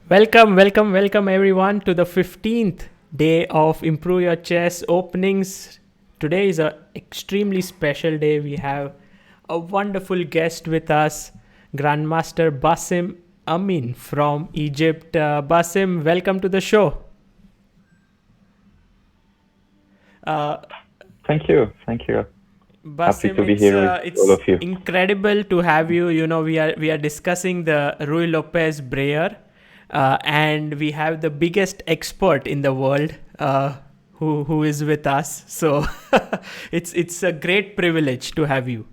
Welcome everyone to the 15th day of Improve Your Chess openings. Today is an extremely special day. We have a wonderful guest with us, Grandmaster Bassem Amin from Egypt. Bassem, welcome to the show. Uh, Thank you. Thank you. Happy Bassem, to be here with all it's of you. incredible to have you. You know, we are discussing the Rui Lopez Breyer, and we have the biggest expert in the world who is with us. So it's a great privilege to have you.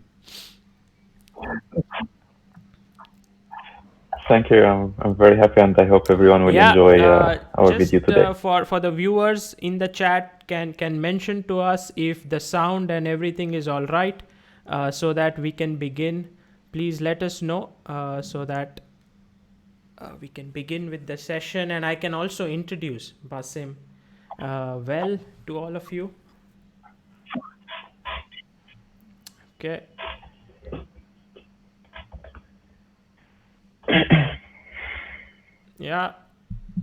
Thank you. I'm very happy, and I hope everyone will Yeah, enjoy our video just today. for the viewers in the chat, can mention to us if the sound and everything is all right, so that we can begin. Please let us know so that we can begin with the session, and I can also introduce Basim well to all of you. Okay. Yeah,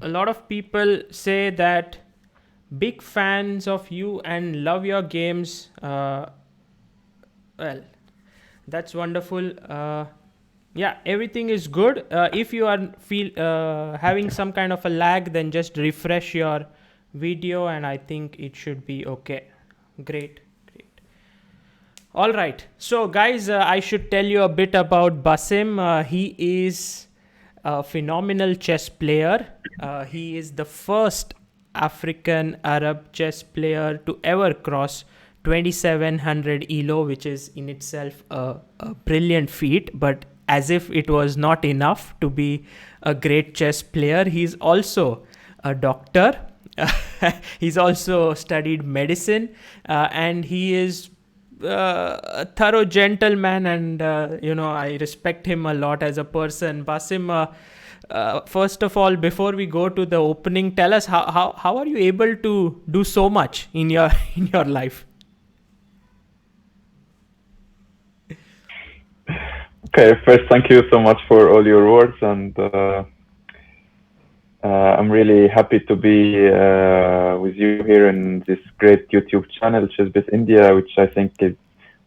a lot of people say that big fans of you and love your games. Well, that's wonderful. Yeah, everything is good. If you are feel having some kind of a lag, then just refresh your video, and I think it should be okay. Great. All right. So, guys, I should tell you a bit about Basim. He is a phenomenal chess player. He is the first African Arab chess player to ever cross 2700 ELO, which is in itself a brilliant feat. But as if it was not enough to be a great chess player, he's also a doctor. He's also studied medicine, and he is a thorough gentleman, and I respect him a lot as a person. Basim, first of all, before we go to the opening, tell us how are you able to do so much in your in your life? Okay, first, thank you so much for all your words, and I'm really happy to be with you here in this great YouTube channel, chessbaseindia, which I think is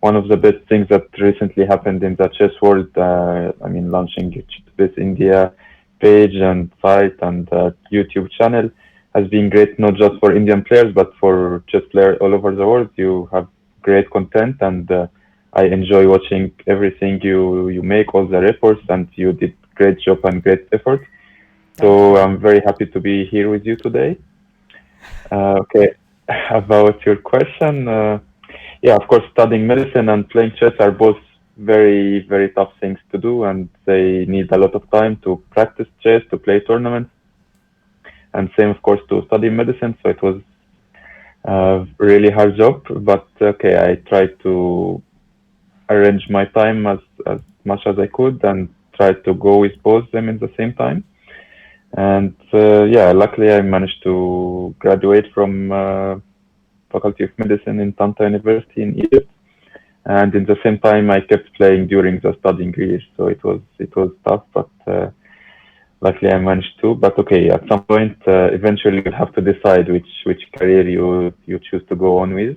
one of the best things that recently happened in the chess world. I mean, launching chessbaseindia page and site and YouTube channel has been great, not just for Indian players, but for chess players all over the world. You have great content, and I enjoy watching everything you make, all the reports, and you did great job and great effort. Thank So you. I'm very happy to be here with you today. Okay, about your question, yeah, of course, studying medicine and playing chess are both very, very tough things to do, and they need a lot of time to practice chess, to play tournaments, and same, of course, to study medicine. So it was a really hard job, but okay, I tried to arrange my time as much as I could and tried to go with both them in the same time. And yeah, luckily I managed to graduate from Faculty of Medicine in Tanta University in Egypt. And in the same time, I kept playing during the studying years, so it was tough, but luckily I managed to. But okay, at some point, eventually you'll have to decide which career you choose to go on with.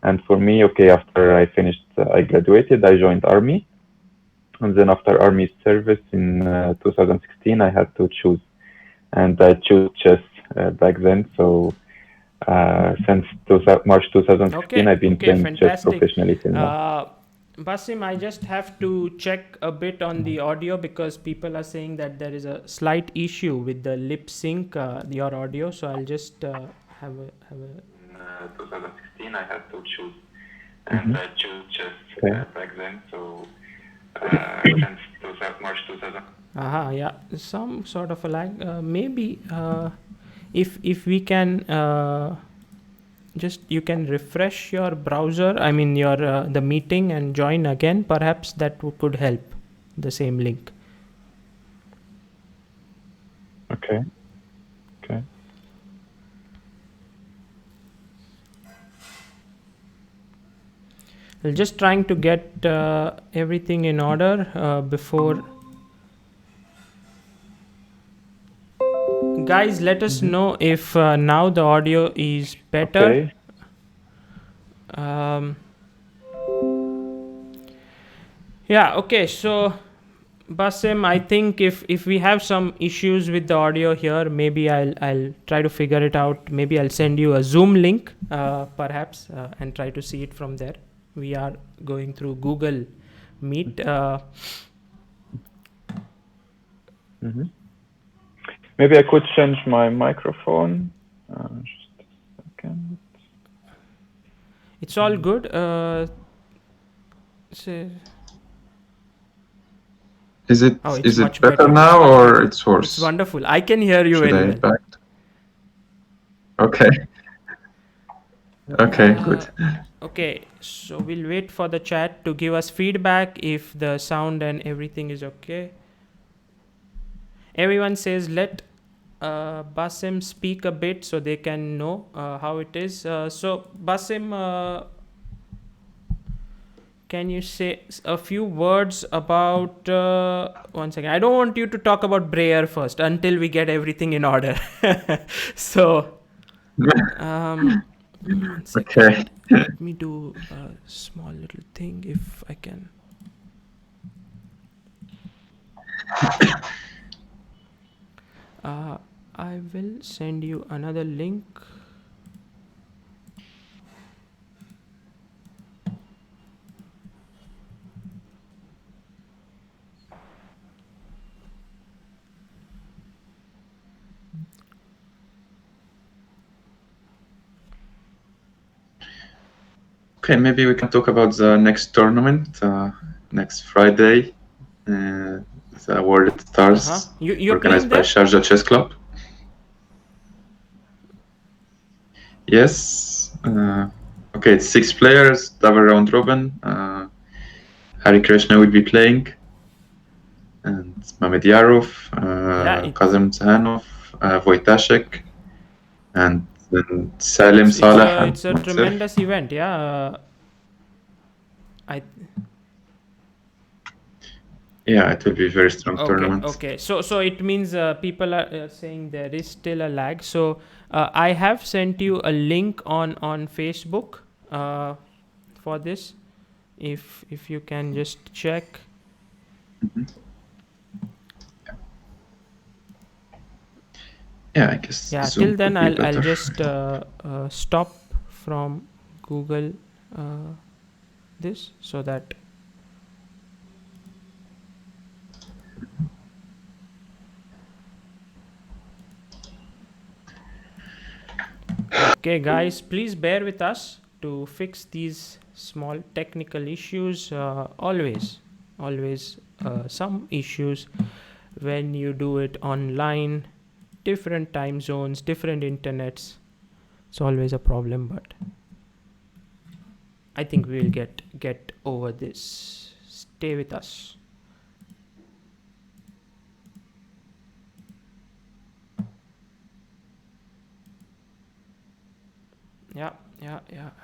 And for me, okay, after I finished, I graduated, I joined army, and then after army service in 2016, I had to choose, and I chose chess back then. So since March 2016, I've been Okay, playing chess fantastic. professionally till now. Basim, I just have to check a bit on the audio because people are saying that there is a slight issue with the lip sync, your audio. So I'll just have a. 2016, I had to choose, and I chose chess Okay. back then. So since March 2000. Yeah, some sort of a lag. Maybe if we can just you can refresh your browser. I mean your the meeting and join again. Perhaps that could help. The same link. Okay. Okay. I'm just trying to get everything in order before. Guys, let us know if now the audio is better. Okay. Yeah, okay, so Bassem, I think if we have some issues with the audio here, maybe I'll try to figure it out. Maybe I'll send you a Zoom link, perhaps, and try to see it from there. We are going through Google Meet. Maybe I could change my microphone. Just a second. It's all good. Is it Oh, it's is it much better better. now It's much or better. it's worse? It's wonderful. I can hear you Should very I well. back? Okay. Okay, good. Okay, so we'll wait for the chat to give us feedback if the sound and everything is okay. Everyone says let Bassem speak a bit so they can know how it is. So Bassem, can you say a few words about one second? I don't want you to talk about Breyer first until we get everything in order. So one second. Okay. Let me do a small little thing if I can. I will send you another link. Okay, maybe we can talk about the next tournament next Friday. The World Stars You're organized playing by there? Sharjah Chess Club. Yes. Okay, it's 6 players, double round robin. Hari Krishna will be playing, and Mamed Yarov, Kazem Tsahanov, Wojtaszek, and then Salim Saleh and It's a myself. tremendous event. Yeah. Yeah, it will be a very strong tournament. Okay. So it means people are saying there is still a lag. So I have sent you a link on Facebook for this. If you can just check. Yeah, I guess. Yeah. Zoom Till then, could be I'll better. just stop from Google this so that. Okay, guys, please bear with us to fix these small technical issues. Always some issues when you do it online, different time zones, different internets. It's always a problem, but I think we'll get over this. Stay with us. Yeah,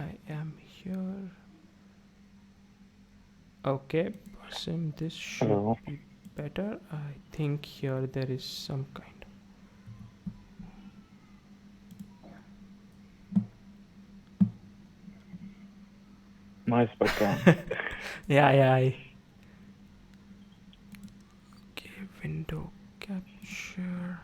I am here. Okay, Bassem, this should Hello. be better. I think here there is some kind. Nice background. Yeah. Okay, window capture.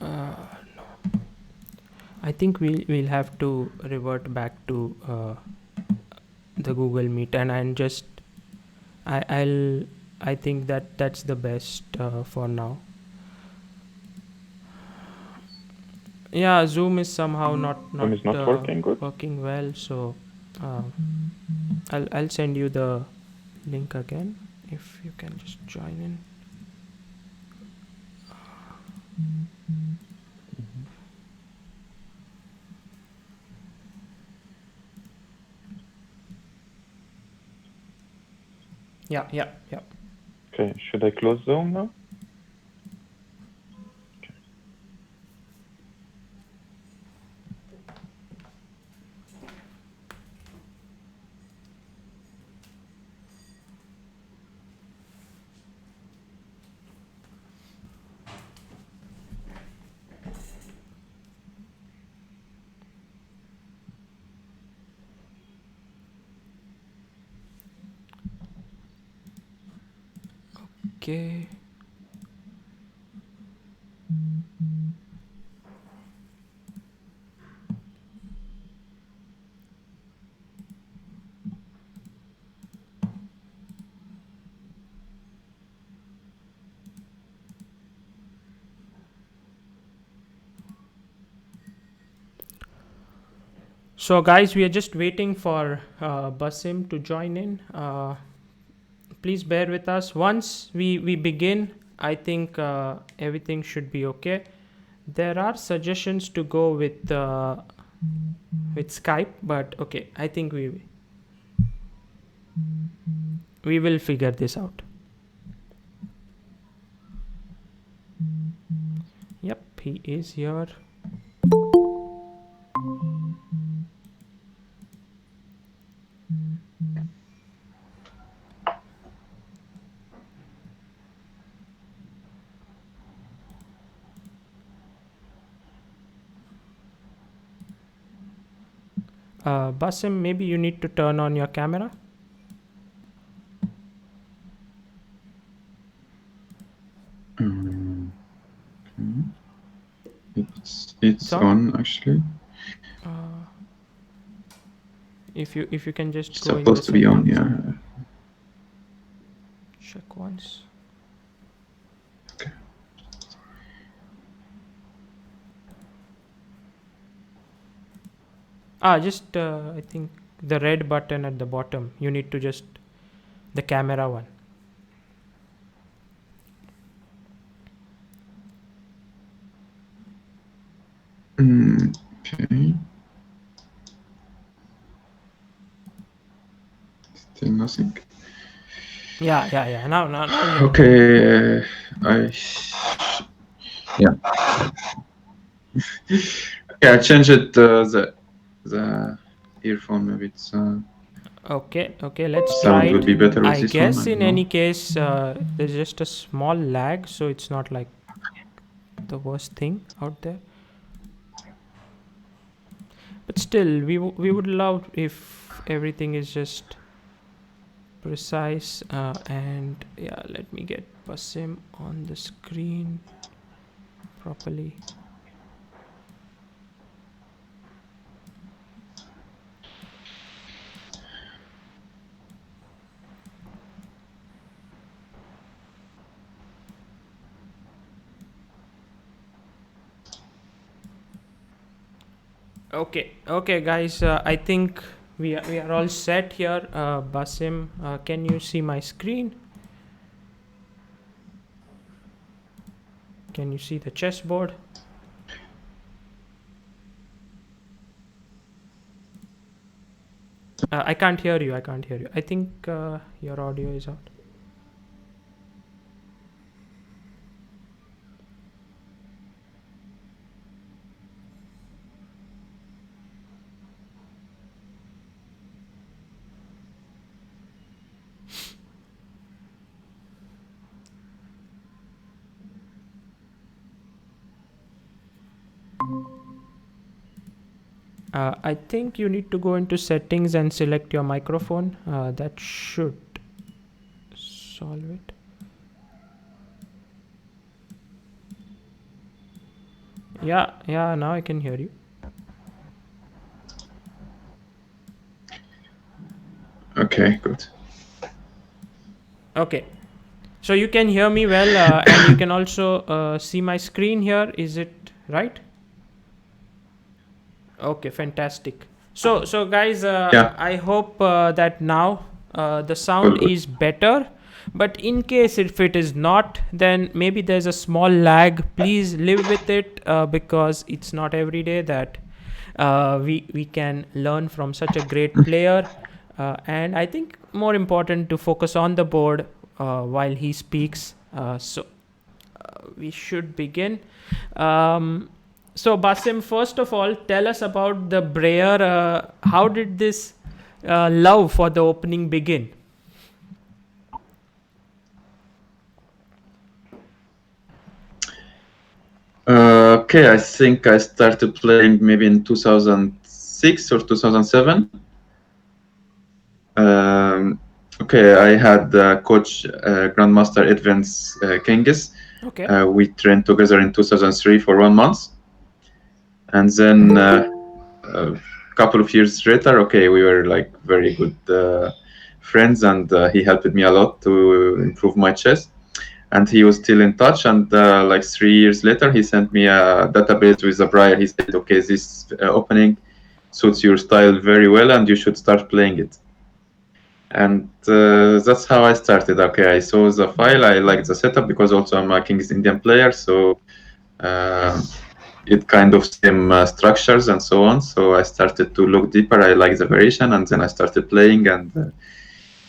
No. I think we'll have to revert back to the Google Meet, and just I think that's the best for now. Yeah, Zoom is somehow not Zoom is not working good. working well. So I'll send you the link again if you can just join in. Yeah. Okay, should I close Zoom now? Okay. So guys, we are just waiting for Bassem to join in. Please bear with us. Once we begin, I think everything should be okay. There are suggestions to go with Skype, but okay, I think we will figure this out. Yep, he is here. Bassem, maybe you need to turn on your camera. It's on actually. If you can just It's go in supposed the to be on, settings yeah. and check once. Okay. Just I think the red button at the bottom. You need to just the camera one. Okay. Still nothing. Yeah. Now Okay. Yeah. Okay, I changed it. The earphone. Maybe it's. Okay, let's try Sound it. will be better with I this guess one. in any case, there's just a small lag, so it's not like the worst thing out there. But still, we would love if everything is just precise. And yeah, let me get Bassem on the screen properly. Okay, guys. I think we are all set here. Bassem, can you see my screen? Can you see the chessboard? I can't hear you. I think your audio is out. I think you need to go into settings and select your microphone. That should solve it. Yeah, now I can hear you. Okay, good. Okay, so you can hear me well, and you can also see my screen here. Is it right? Okay, fantastic. So guys, Yeah. I hope that now the sound Cool. is better. But in case if it is not, then maybe there's a small lag. Please live with it because it's not every day that we can learn from such a great player. And I think more important to focus on the board while he speaks. So we should begin. So Basim, first of all, tell us about the Breyer. How did this love for the opening begin? Okay, I think I started playing maybe in 2006 or 2007. Okay, I had coach Grandmaster Edvins Kengis. Okay. We trained together in 2003 for 1 month. And then a couple of years later, okay, we were like very good friends, and he helped me a lot to improve my chess. And he was still in touch. And like 3 years later, he sent me a database with a Breyer. He said, okay, this opening suits your style very well, and you should start playing it. And that's how I started. Okay, I saw the file. I liked the setup because also I'm a King's Indian player, so it kind of same structures and so on. So I started to look deeper. I liked the variation, and then I started playing. And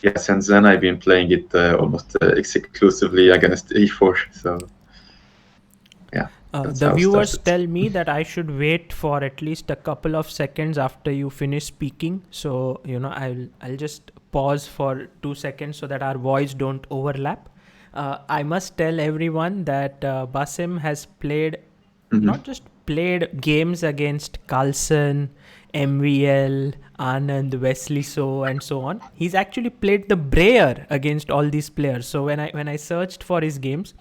yeah, since then I've been playing it almost exclusively against E4. So yeah. The viewers tell me that I should wait for at least a couple of seconds after you finish speaking. So I'll just pause for 2 seconds so that our voice don't overlap. I must tell everyone that Basim has played not just played games against Carlsen, MVL, Anand, Wesley So, and so on. He's actually played the Breyer against all these players. So when I searched for his games,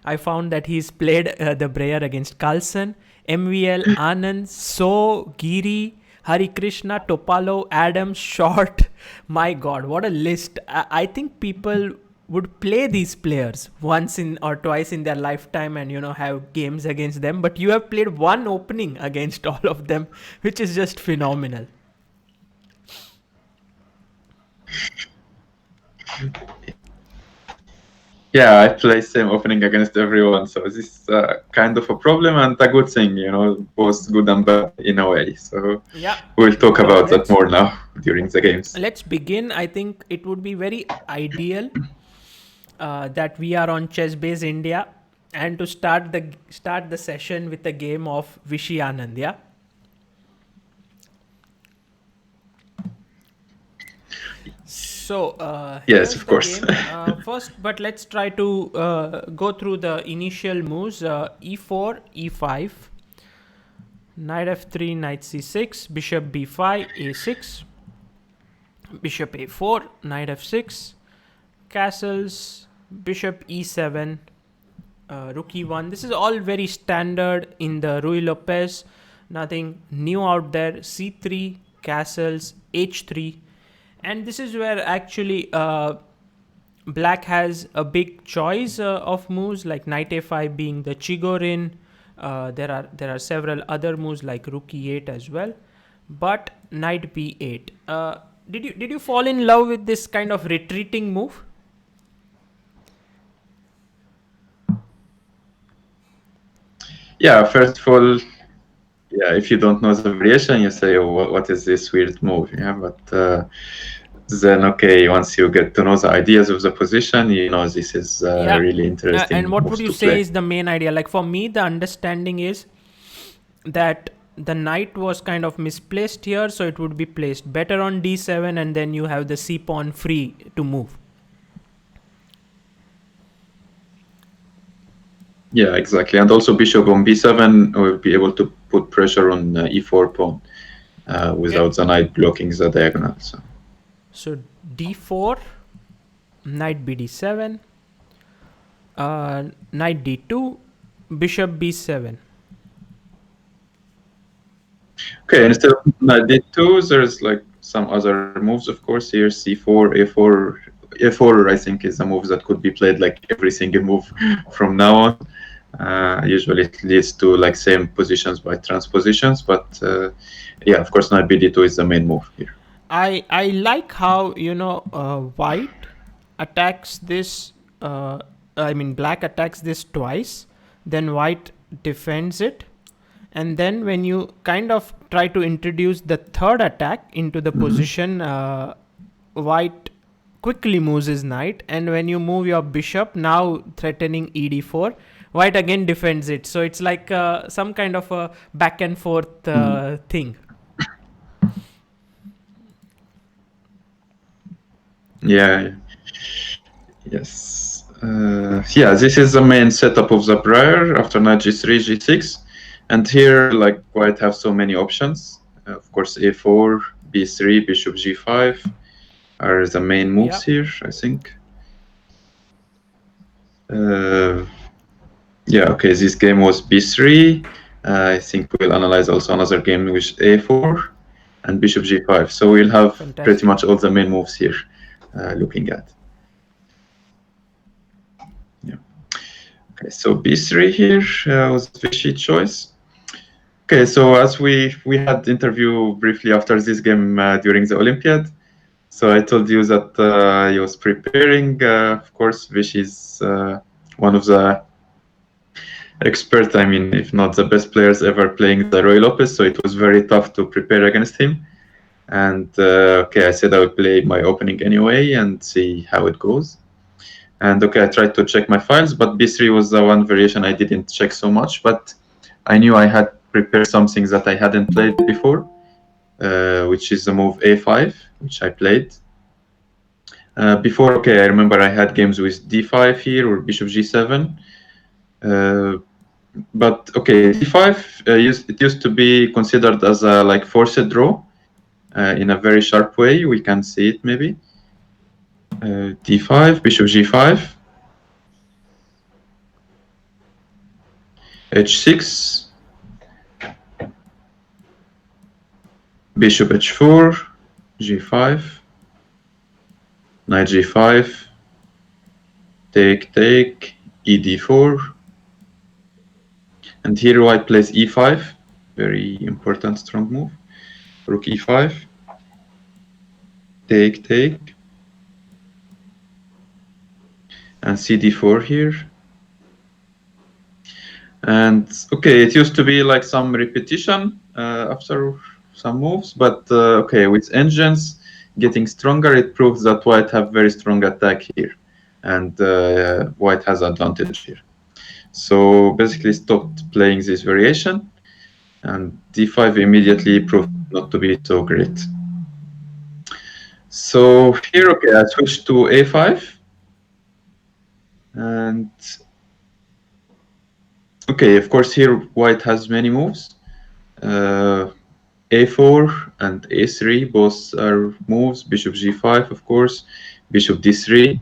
I found that he's played the Breyer against Carlsen, MVL, Anand, So, Giri, Hari Krishna, Topalo, Adams, Short. My God, what a list! I think people would play these players once in or twice in their lifetime and have games against them, but you have played one opening against all of them, which is just phenomenal. Yeah, I play same opening against everyone, so this is kind of a problem and a good thing, both good and bad in a way. So yeah, we'll talk about that more now during the games. Let's begin. I think it would be very ideal that we are on Chess India, and to start the session with a game of Vishy Anand. Yeah. So yes, of course. First, but let's try to go through the initial moves. E4, E5, Knight F3, Knight C6, Bishop B5, A6, Bishop A4, Knight F6, castles, Bishop E7, Rook E1. This is all very standard in the Ruy Lopez. Nothing new out there. C3, castles, H3. And this is where actually black has a big choice of moves, like Knight A5 being the Chigorin. There are several other moves like Rook E8 as well. But Knight B8. Did you fall in love with this kind of retreating move? Yeah, first of all, yeah, if you don't know the variation, you say, oh, what is this weird move? Yeah, but then, okay, once you get to know the ideas of the position, this is really interesting. And what would you say is the main idea? Like for me, the understanding is that the knight was kind of misplaced here, so it would be placed better on d7, and then you have the c pawn free to move. Yeah, exactly. And also bishop on b7 will be able to put pressure on e4 pawn without the knight blocking the diagonal. So d4, knight bd7, knight d2, bishop b7. Okay, instead of knight d2, there's like some other moves, of course. Here c4, a4. a4, I think, is a move that could be played like every single move from now on. Usually it leads to like same positions by transpositions, but yeah, of course, knight bd2 is the main move here. I like how white attacks this. I mean, black attacks this twice, then white defends it, and then when you kind of try to introduce the third attack into the position, white quickly moves his knight, and when you move your bishop, now threatening ed4, white again defends it. So it's like some kind of a back and forth thing. Yeah. Yes. Yeah, this is the main setup of the Breyer after knight g3, g6. And here, like, white have so many options. Of course, a4, b3, bishop g5 are the main moves here, I think. Yeah, okay, this game was b3. I think we'll analyze also another game with a4 and bishop g5. So we'll have pretty much all the main moves here looking at. Yeah. Okay, so b3 here was Vichy choice. Okay, so as we had interview briefly after this game during the Olympiad, so I told you that he was preparing. Of course, Vichy is one of the expert, I mean, if not the best players ever playing the Roy Lopez, so it was very tough to prepare against him. And okay, I said I would play my opening anyway and see how it goes. And okay, I tried to check my files, but b3 was the one variation I didn't check so much, but I knew I had prepared something that I hadn't played before, which is the move a5, which I played. Before, okay, I remember I had games with d5 here or bishop g7. But okay, d5 it used to be considered as a like forced draw in a very sharp way. We can see it maybe. d5, bishop g5, h6, bishop h4, g5, knight g5, take, take, ed4. And here white plays e5, very important strong move. Rook e5, take, take, and cd4 here. And okay, it used to be like some repetition after some moves, but okay, with engines getting stronger, it proves that white have very strong attack here, and white has advantage here. So basically stopped playing this variation, and d5 immediately proved not to be so great. So here, okay, I switched to a5, and okay, of course here white has many moves. A4 and A3 both are moves. Bishop G5, of course. Bishop D3.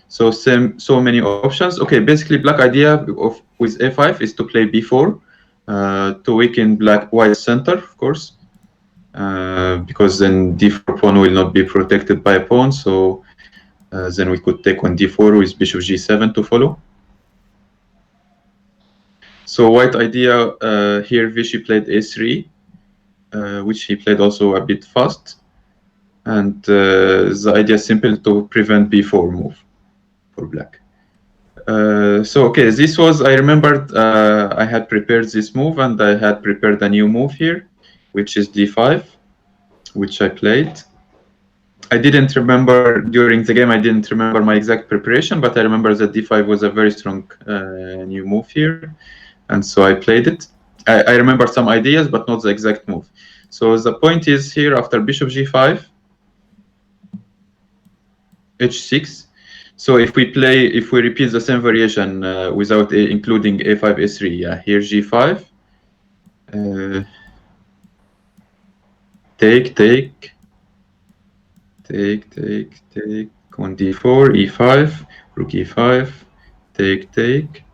So so many options. Okay, basically black idea of with A5 is to play B4 to weaken white center, of course, because then D4 pawn will not be protected by a pawn. So then we could take on D4 with Bishop G7 to follow. So white idea here, Vichy played A3. Which he played also a bit fast. And the idea is simple to prevent b4 move for black. So, okay, this was, I remembered I had prepared this move and I had prepared a new move here, which is d5, which I played. I didn't remember during the game, I didn't remember my exact preparation, but I remember that d5 was a very strong new move here. And so I played it. I remember some ideas, but not the exact move. So the point is here after bishop g5, h6. So if we repeat the same variation without including a5, a3, yeah, here g5, take, take, take, take, take, on d4, e5, rook e5, take, take,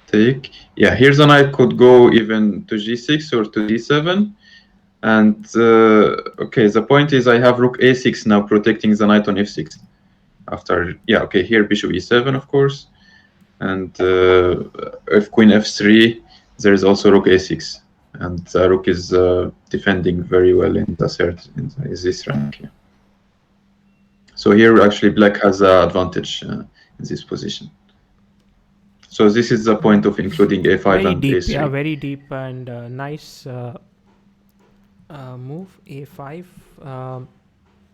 take. Yeah, here the knight could go even to g6 or to d7. And okay, the point is I have rook a6 now protecting the knight on f6. After, yeah, okay, here bishop e7, of course. And if queen f3, there is also rook a6, and rook is defending very well in the third in this rank. Yeah. So here actually black has an advantage in this position. So this is the point of including a5 very and deep, a3. yeah, very deep and nice move a5.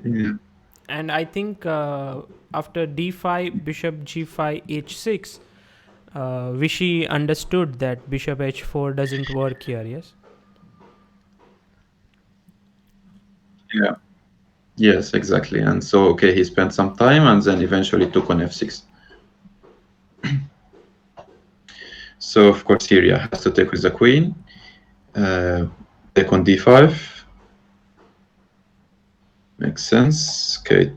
Yeah. And I think after d5, bishop g5, h6, Vishy understood that bishop h4 doesn't work here. Yes. Yeah. Yes, exactly. And so, okay, he spent some time and then eventually took on f6. So, of course, here, yeah, has to take with the queen. Take on d5. Makes sense. Okay.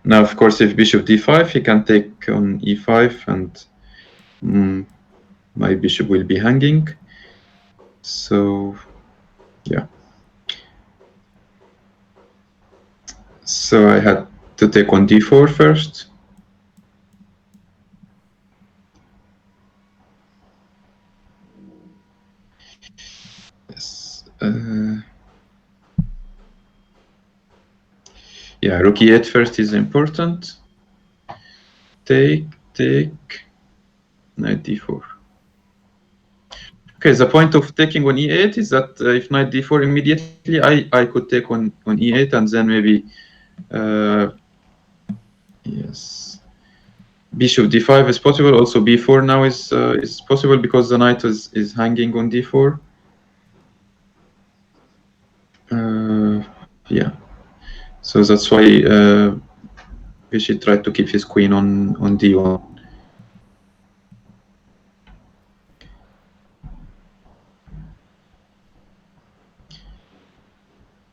Now, of course, if bishop d5, he can take on e5 and my bishop will be hanging. So, yeah. So I had to take on d4 first. Yes. Yeah, rook e8 first is important. Take, knight d4. Okay, the point of taking on e8 is that if knight d4 immediately, I could take on e8 and then maybe, yes, bishop d5 is possible. Also b4 now is possible because the knight is hanging on d4. Yeah, so that's why Vishy tried to keep his queen on d1.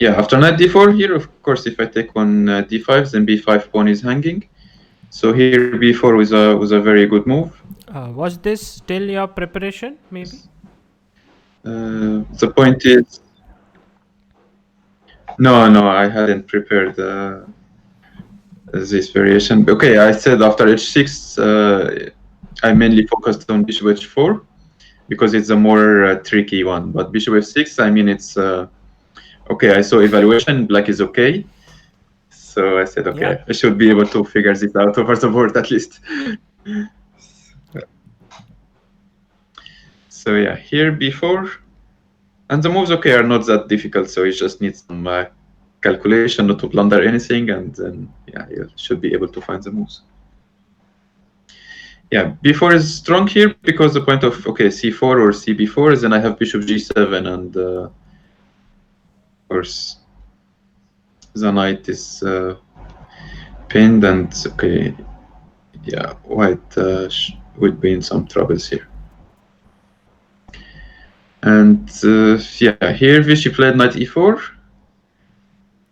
Yeah, after knight d4 here, of course, if I take on d5, then b5 pawn is hanging. So here b4 was a very good move. Was this still your preparation, maybe? The point is, no, I hadn't prepared this variation. Okay, I said after h6, I mainly focused on bishop h4 because it's a more tricky one. But bishop f6, I mean, it's okay. I saw evaluation, black is okay. So I said, okay, Yeah. I should be able to figure this out over the board at least. So yeah, here b4, and the moves, okay, are not that difficult. So you just need some calculation not to blunder anything, and then yeah, you should be able to find the moves. Yeah, b4 is strong here because the point of, okay, c4 or cb4 is then I have bishop g7, and of course the knight is pinned, and okay, yeah, white would be in some troubles here. And yeah, here Vishy played knight e4.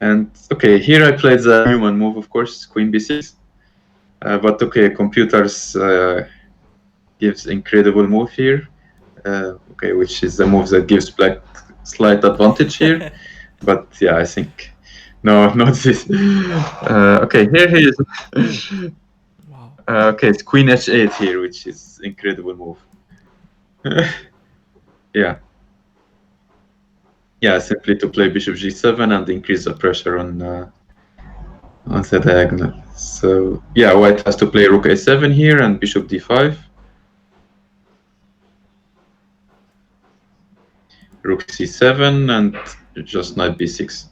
And okay, here I played the human move, of course, queen b6. But okay, computers gives incredible move here. Okay, which is the move that gives black slight advantage here. But yeah, I think no, not this. Okay, here he is. Wow. Okay, it's queen h8 here, which is incredible move. Yeah. Yeah, simply to play bishop g7 and increase the pressure on the diagonal. So yeah, white has to play rook a7 here and bishop d5. Rook c7 and just knight b6.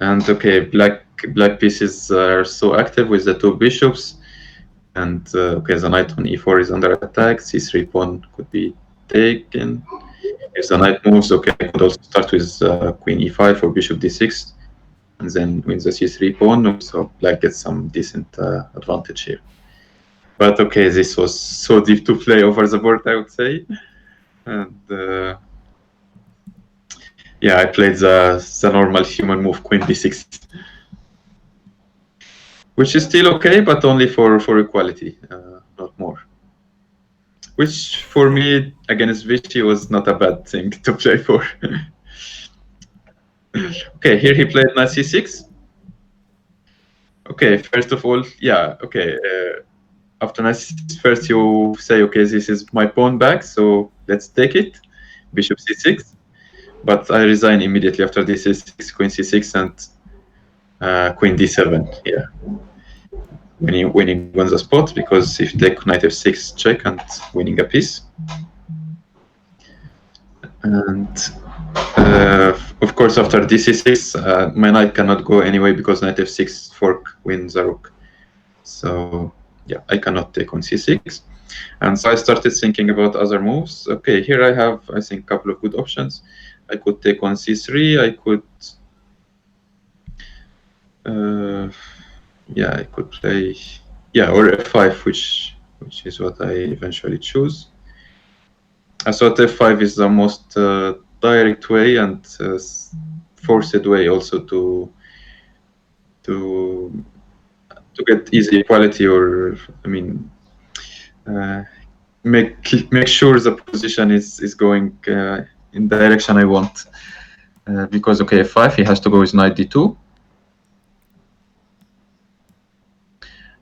And okay, black pieces are so active with the two bishops. And okay, the knight on e4 is under attack. C3 pawn could be taken. If the knight moves, okay, I could also start with queen e5 or bishop d6, and then win the c3 pawn. So black gets some decent advantage here. But okay, this was so deep to play over the board, I would say. And yeah, I played the normal human move, queen b6, which is still okay, but only for equality, not more. Which for me, against Vishy, was not a bad thing to play for. Okay, here he played knight c6. Okay, first of all, yeah, okay. After knight c6, first you say, okay, this is my pawn back, so let's take it. Bishop c6. But I resign immediately after this c6, queen c6, and queen d7. Yeah, winning on the spot, because if you take knight f6 check and winning a piece. And of course, after dc6, my knight cannot go anyway because knight f6 fork wins the rook. So yeah, I cannot take on c6. And so I started thinking about other moves. Okay, here I have, I think, a couple of good options. I could take on c3. I could, yeah, I could play, yeah, or f5, which is what I eventually choose. I thought f5 is the most direct way and forced way also to get easy equality, or I mean, make sure the position is going in the direction I want. Because okay, f5, he has to go with knight d2,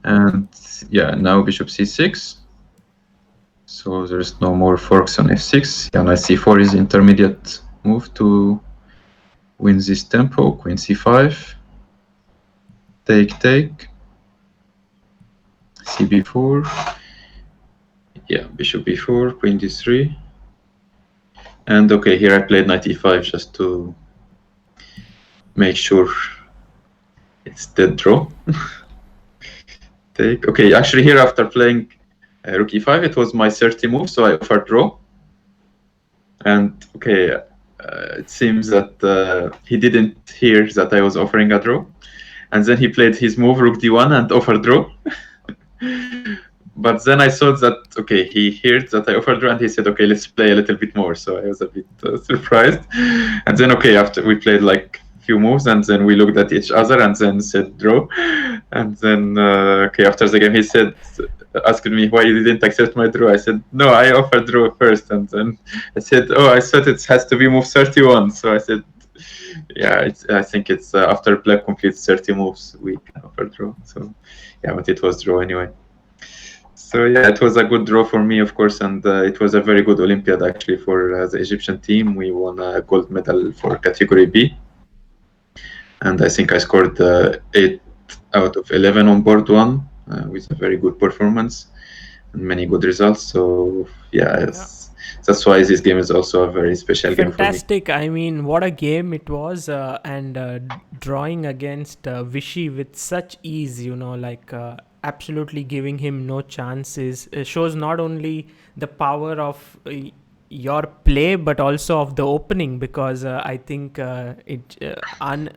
and yeah, now bishop c6. So there's no more forks on f6. Yeah, knight c4 is the intermediate move to win this tempo. Queen c5, take, cb4. Yeah, bishop b4, queen d3. And okay, here I played knight e5 just to make sure it's dead draw. Take. Okay, actually here after playing rook e5, it was my 30 move, so I offered draw. And okay, it seems that he didn't hear that I was offering a draw. And then he played his move rook d1 and offered draw. But then I thought that, okay, he heard that I offered draw and he said, okay, let's play a little bit more. So I was a bit surprised. And then, okay, after we played like few moves and then we looked at each other and then said draw. And then, okay, after the game, he said, asked me why you didn't accept my draw. I said, no, I offered draw first. And then I said, oh, I thought it has to be move 31. So I said, yeah, I think it's after black completes 30 moves, we can offer draw. So yeah, but it was draw anyway. So yeah, it was a good draw for me, of course, and it was a very good Olympiad actually for the Egyptian team. We won a gold medal for category B, and I think I scored 8 out of 11 on board one with a very good performance and many good results. So yeah, that's why this game is also a very special game for me. Fantastic. I mean, what a game it was, and drawing against Vichy with such ease, like absolutely giving him no chances. It shows not only the power of your play but also of the opening, because I think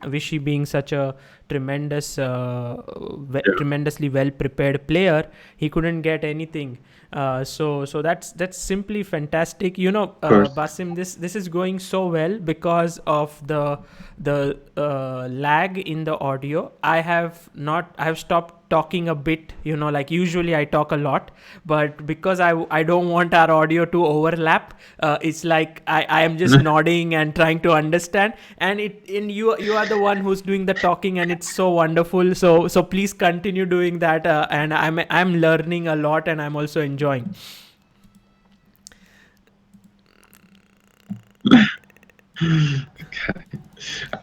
Vichy being such a tremendously well prepared player, he couldn't get anything. So that's simply fantastic. Basim, this is going so well because of the lag in the audio. I have stopped talking a bit, like usually I talk a lot, but because I don't want our audio to overlap, it's like I am just nodding and trying to understand, and you are the one who's doing the talking, and it's so wonderful. So please continue doing that, and I'm learning a lot, and I'm also enjoying.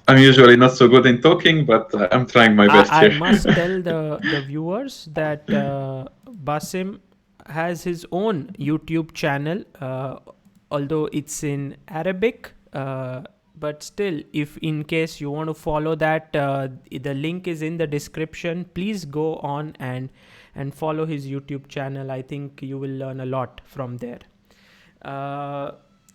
I'm usually not so good in talking, but I'm trying my best here. I must tell the viewers that Basim has his own YouTube channel, although it's in Arabic. But still, if in case you want to follow that, the link is in the description. Please go on and follow his YouTube channel. I think you will learn a lot from there.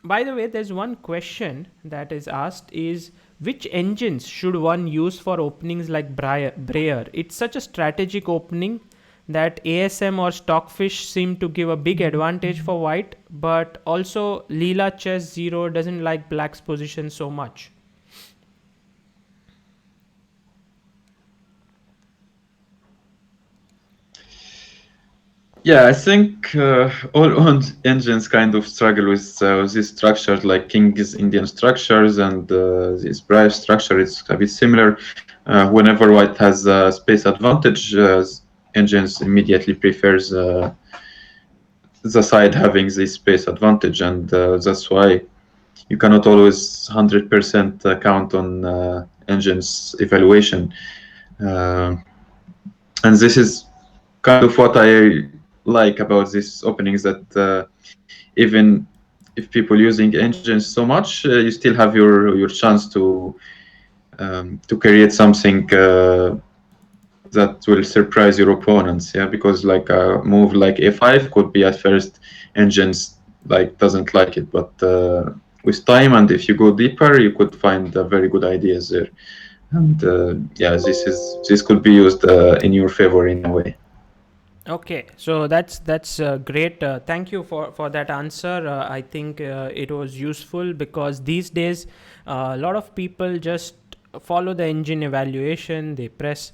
By the way, there's one question that is asked is, which engines should one use for openings like Breyer? It's such a strategic opening that ASM or Stockfish seem to give a big advantage for white, but also Leela Chess 0 doesn't like black's position so much. Yeah, I think all engines kind of struggle with these structures, like King's Indian structures and this Breyer structure. It's a bit similar. Whenever white has a space advantage, engines immediately prefers the side having this space advantage, and that's why you cannot always 100% count on engines evaluation. Uh, and this is kind of what I like about these openings, that even if people using engines so much, you still have your chance to create something that will surprise your opponents. Yeah, because like a move like a5 could be at first engines like doesn't like it, but with time and if you go deeper, you could find very good ideas there. And yeah, this could be used in your favor in a way. Okay, so that's great. Thank you for that answer. I think it was useful because these days a lot of people just follow the engine evaluation. They press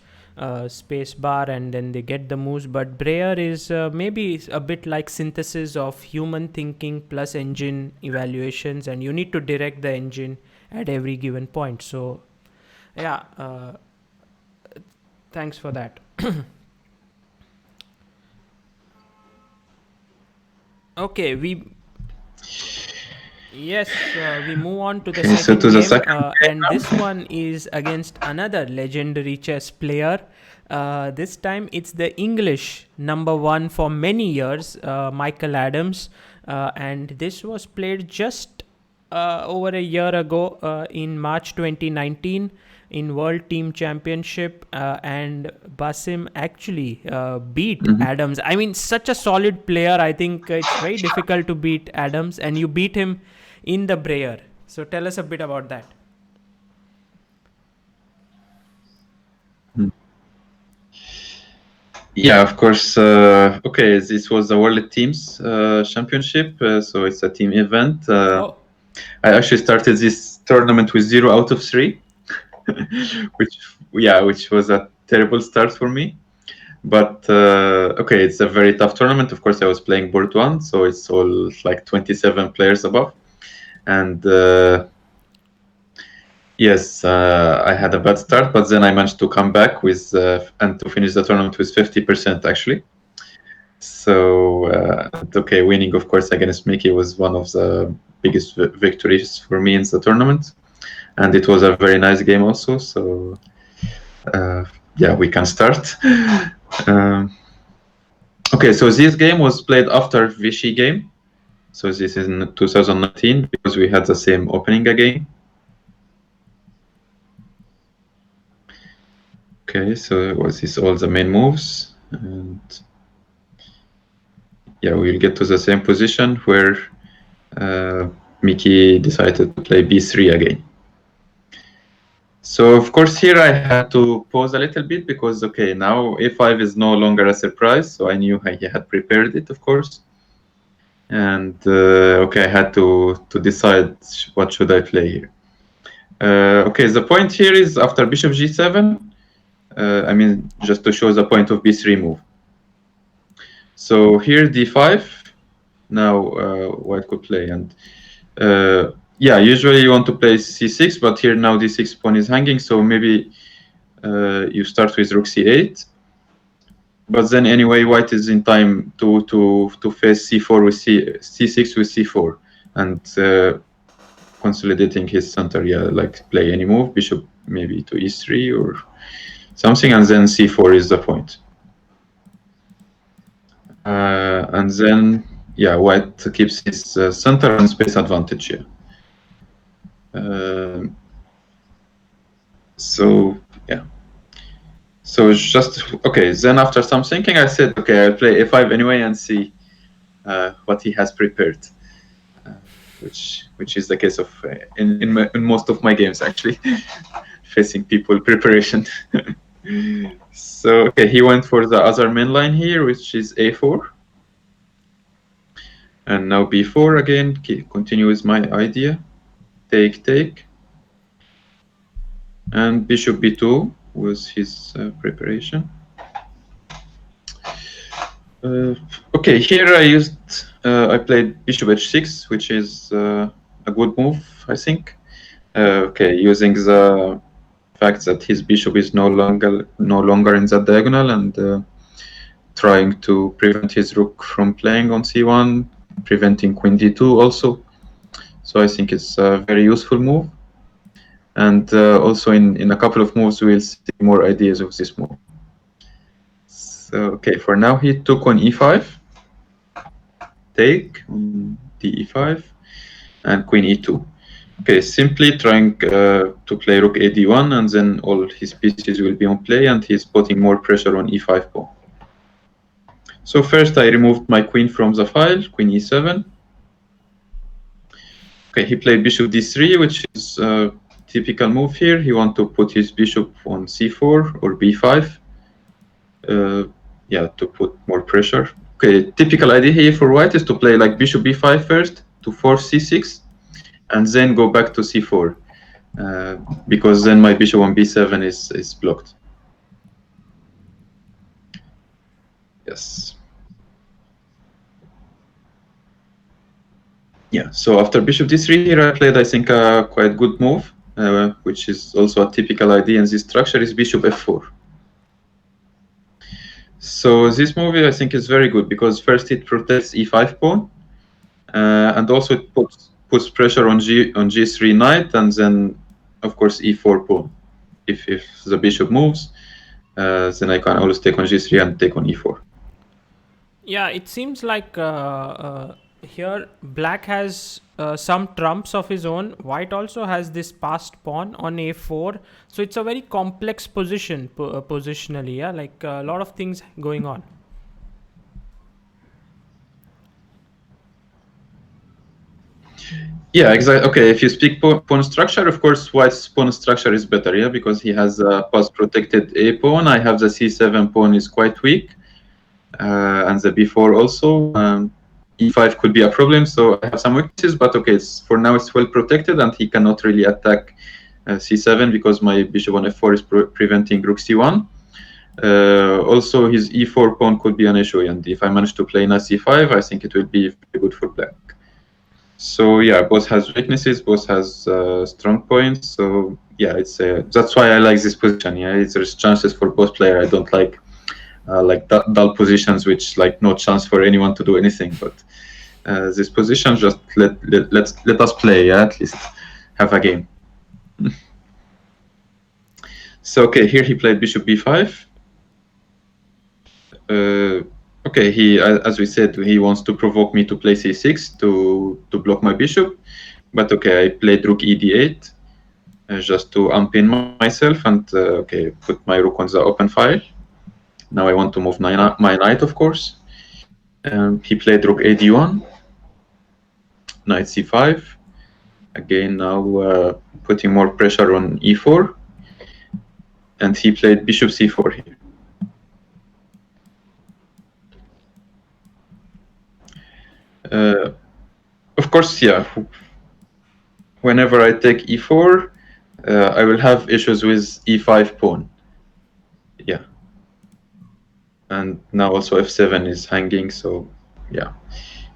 space bar and then they get the moves. But Breyer is maybe a bit like synthesis of human thinking plus engine evaluations, and you need to direct the engine at every given point. So yeah, thanks for that. Okay, we we move on to the Okay, so second to the game, second and this one is against another legendary chess player. This time it's the English number one for many years, Michael Adams, and this was played just over a year ago in March 2019 in World Team Championship, and Basim actually beat Adams. I mean, such a solid player. I think it's very difficult to beat Adams, and you beat him in the Breyer. So tell us a bit about that. Yeah, of course. Okay, this was the World Teams Championship, so it's a team event. Oh, I actually started this tournament with 0 out of 3, which was a terrible start for me. But okay, it's a very tough tournament. Of course, I was playing board one, so it's all like 27 players above, and yes, I had a bad start, but then I managed to come back with and to finish the tournament with 50% actually. So okay, winning of course against Mickey was one of the biggest victories for me in the tournament, and it was a very nice game also. So yeah, we can start. Um, okay, so this game was played after Vichy game. So this is in 2019 because we had the same opening again. Okay, so was this all the main moves, and yeah, we'll get to the same position where Mickey decided to play b3 again. So of course here I had to pause a little bit because okay, now a5 is no longer a surprise, so I knew he had prepared it, of course. And okay, I had to decide what should I play here. Okay, the point here is after bishop g7, I mean, just to show the point of b3 move. So here d5, now white could play, and yeah, usually you want to play c6, but here now d6 pawn is hanging, so maybe you start with rook c8. But then anyway, white is in time to face c4 with c6 with c4, and consolidating his center. Yeah, like play any move, bishop maybe to e3 or something, and then c4 is the point. And then yeah, white keeps his center and space advantage here. So yeah. So it's just okay. Then after some thinking, I said, okay, I'll play a5 anyway and see what he has prepared, which is the case of in most of my games actually, facing people preparation. So okay, he went for the other main line here, which is a4, and now b4 again. Continue with my idea, take, and bishop b2 was his preparation. Okay, here I played bishop h6, which is a good move, I think. Okay, using the fact that his bishop is no longer in that diagonal, and trying to prevent his rook from playing on c1, preventing queen d2 also. So I think it's a very useful move. And also in a couple of moves, we'll see more ideas of this move. So, okay, for now he took on e5, take on d5, and queen e2. Okay, simply trying to play rook a d1, and then all his pieces will be on play, and he's putting more pressure on e5 pawn. So first I removed my queen from the file, queen e7. Okay, he played bishop d3, which is a typical move here. He wants to put his bishop on c4 or b5. Yeah, to put more pressure. Okay, typical idea here for white is to play like bishop b5 first to force c6, and then go back to c4, because then my bishop on b7 is blocked. Yes. Yeah, so after bishop d3 here I played, I think, a quite good move, which is also a typical idea in this structure, is bishop f4. So this move I think is very good because first it protects e5 pawn, and also it puts pressure on g3 knight, and then of course e4 pawn. If the bishop moves, then I can always take on g3 and take on e4. Yeah, it seems like here black has some trumps of his own. White also has this passed pawn on a4, so it's a very complex position positionally. Yeah, like a lot of things going on. Yeah, exactly. Okay, if you speak pawn structure, of course, white's pawn structure is better, yeah, because he has a pass-protected a pawn. I have the c7 pawn is quite weak, and the b4 also. E5 could be a problem, so I have some weaknesses, but okay, for now it's well protected, and he cannot really attack c7 because my bishop on f4 is preventing rook c1. Also, his e4 pawn could be an issue, and if I manage to play knight c5, I think it will be very good for black. So yeah, both has weaknesses, both has strong points. So yeah, it's that's why I like this position. Yeah, there's chances for both players. I don't like dull positions, which like no chance for anyone to do anything. But this position, just let us play. Yeah, at least have a game. So okay, here he played bishop b5. Okay, he, as we said, he wants to provoke me to play c6 to block my bishop. But okay, I played rook e d8 just to unpin myself and okay, put my rook on the open file. Now I want to move my knight, of course. He played rook a d1, knight c5. Again, now putting more pressure on e4. And he played bishop c4 here. Of course, yeah, whenever I take e4, I will have issues with e5 pawn. Yeah. And now also f7 is hanging, so yeah,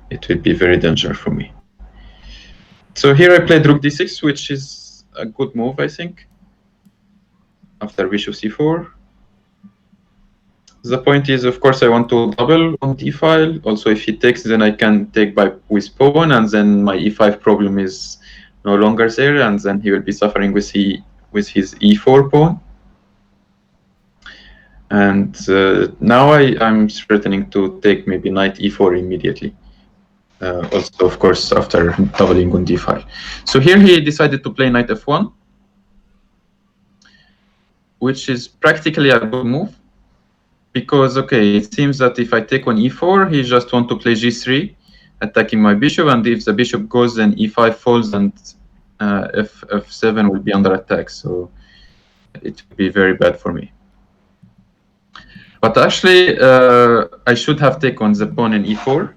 it will be very dangerous for me. So here I played rook d6, which is a good move, I think, after bishop c4. The point is, of course, I want to double on d file. Also, if he takes, then I can take with pawn, and then my e5 problem is no longer there, and then he will be suffering with his e4 pawn. And now I'm threatening to take maybe knight e4 immediately. Also, of course, after doubling on d file. So here he decided to play knight f1, which is practically a good move. Because, okay, it seems that if I take on e4, he just wants to play g3, attacking my bishop, and if the bishop goes, then e5 falls, and f7 will be under attack, so it will be very bad for me. But actually, I should have taken the pawn in e4,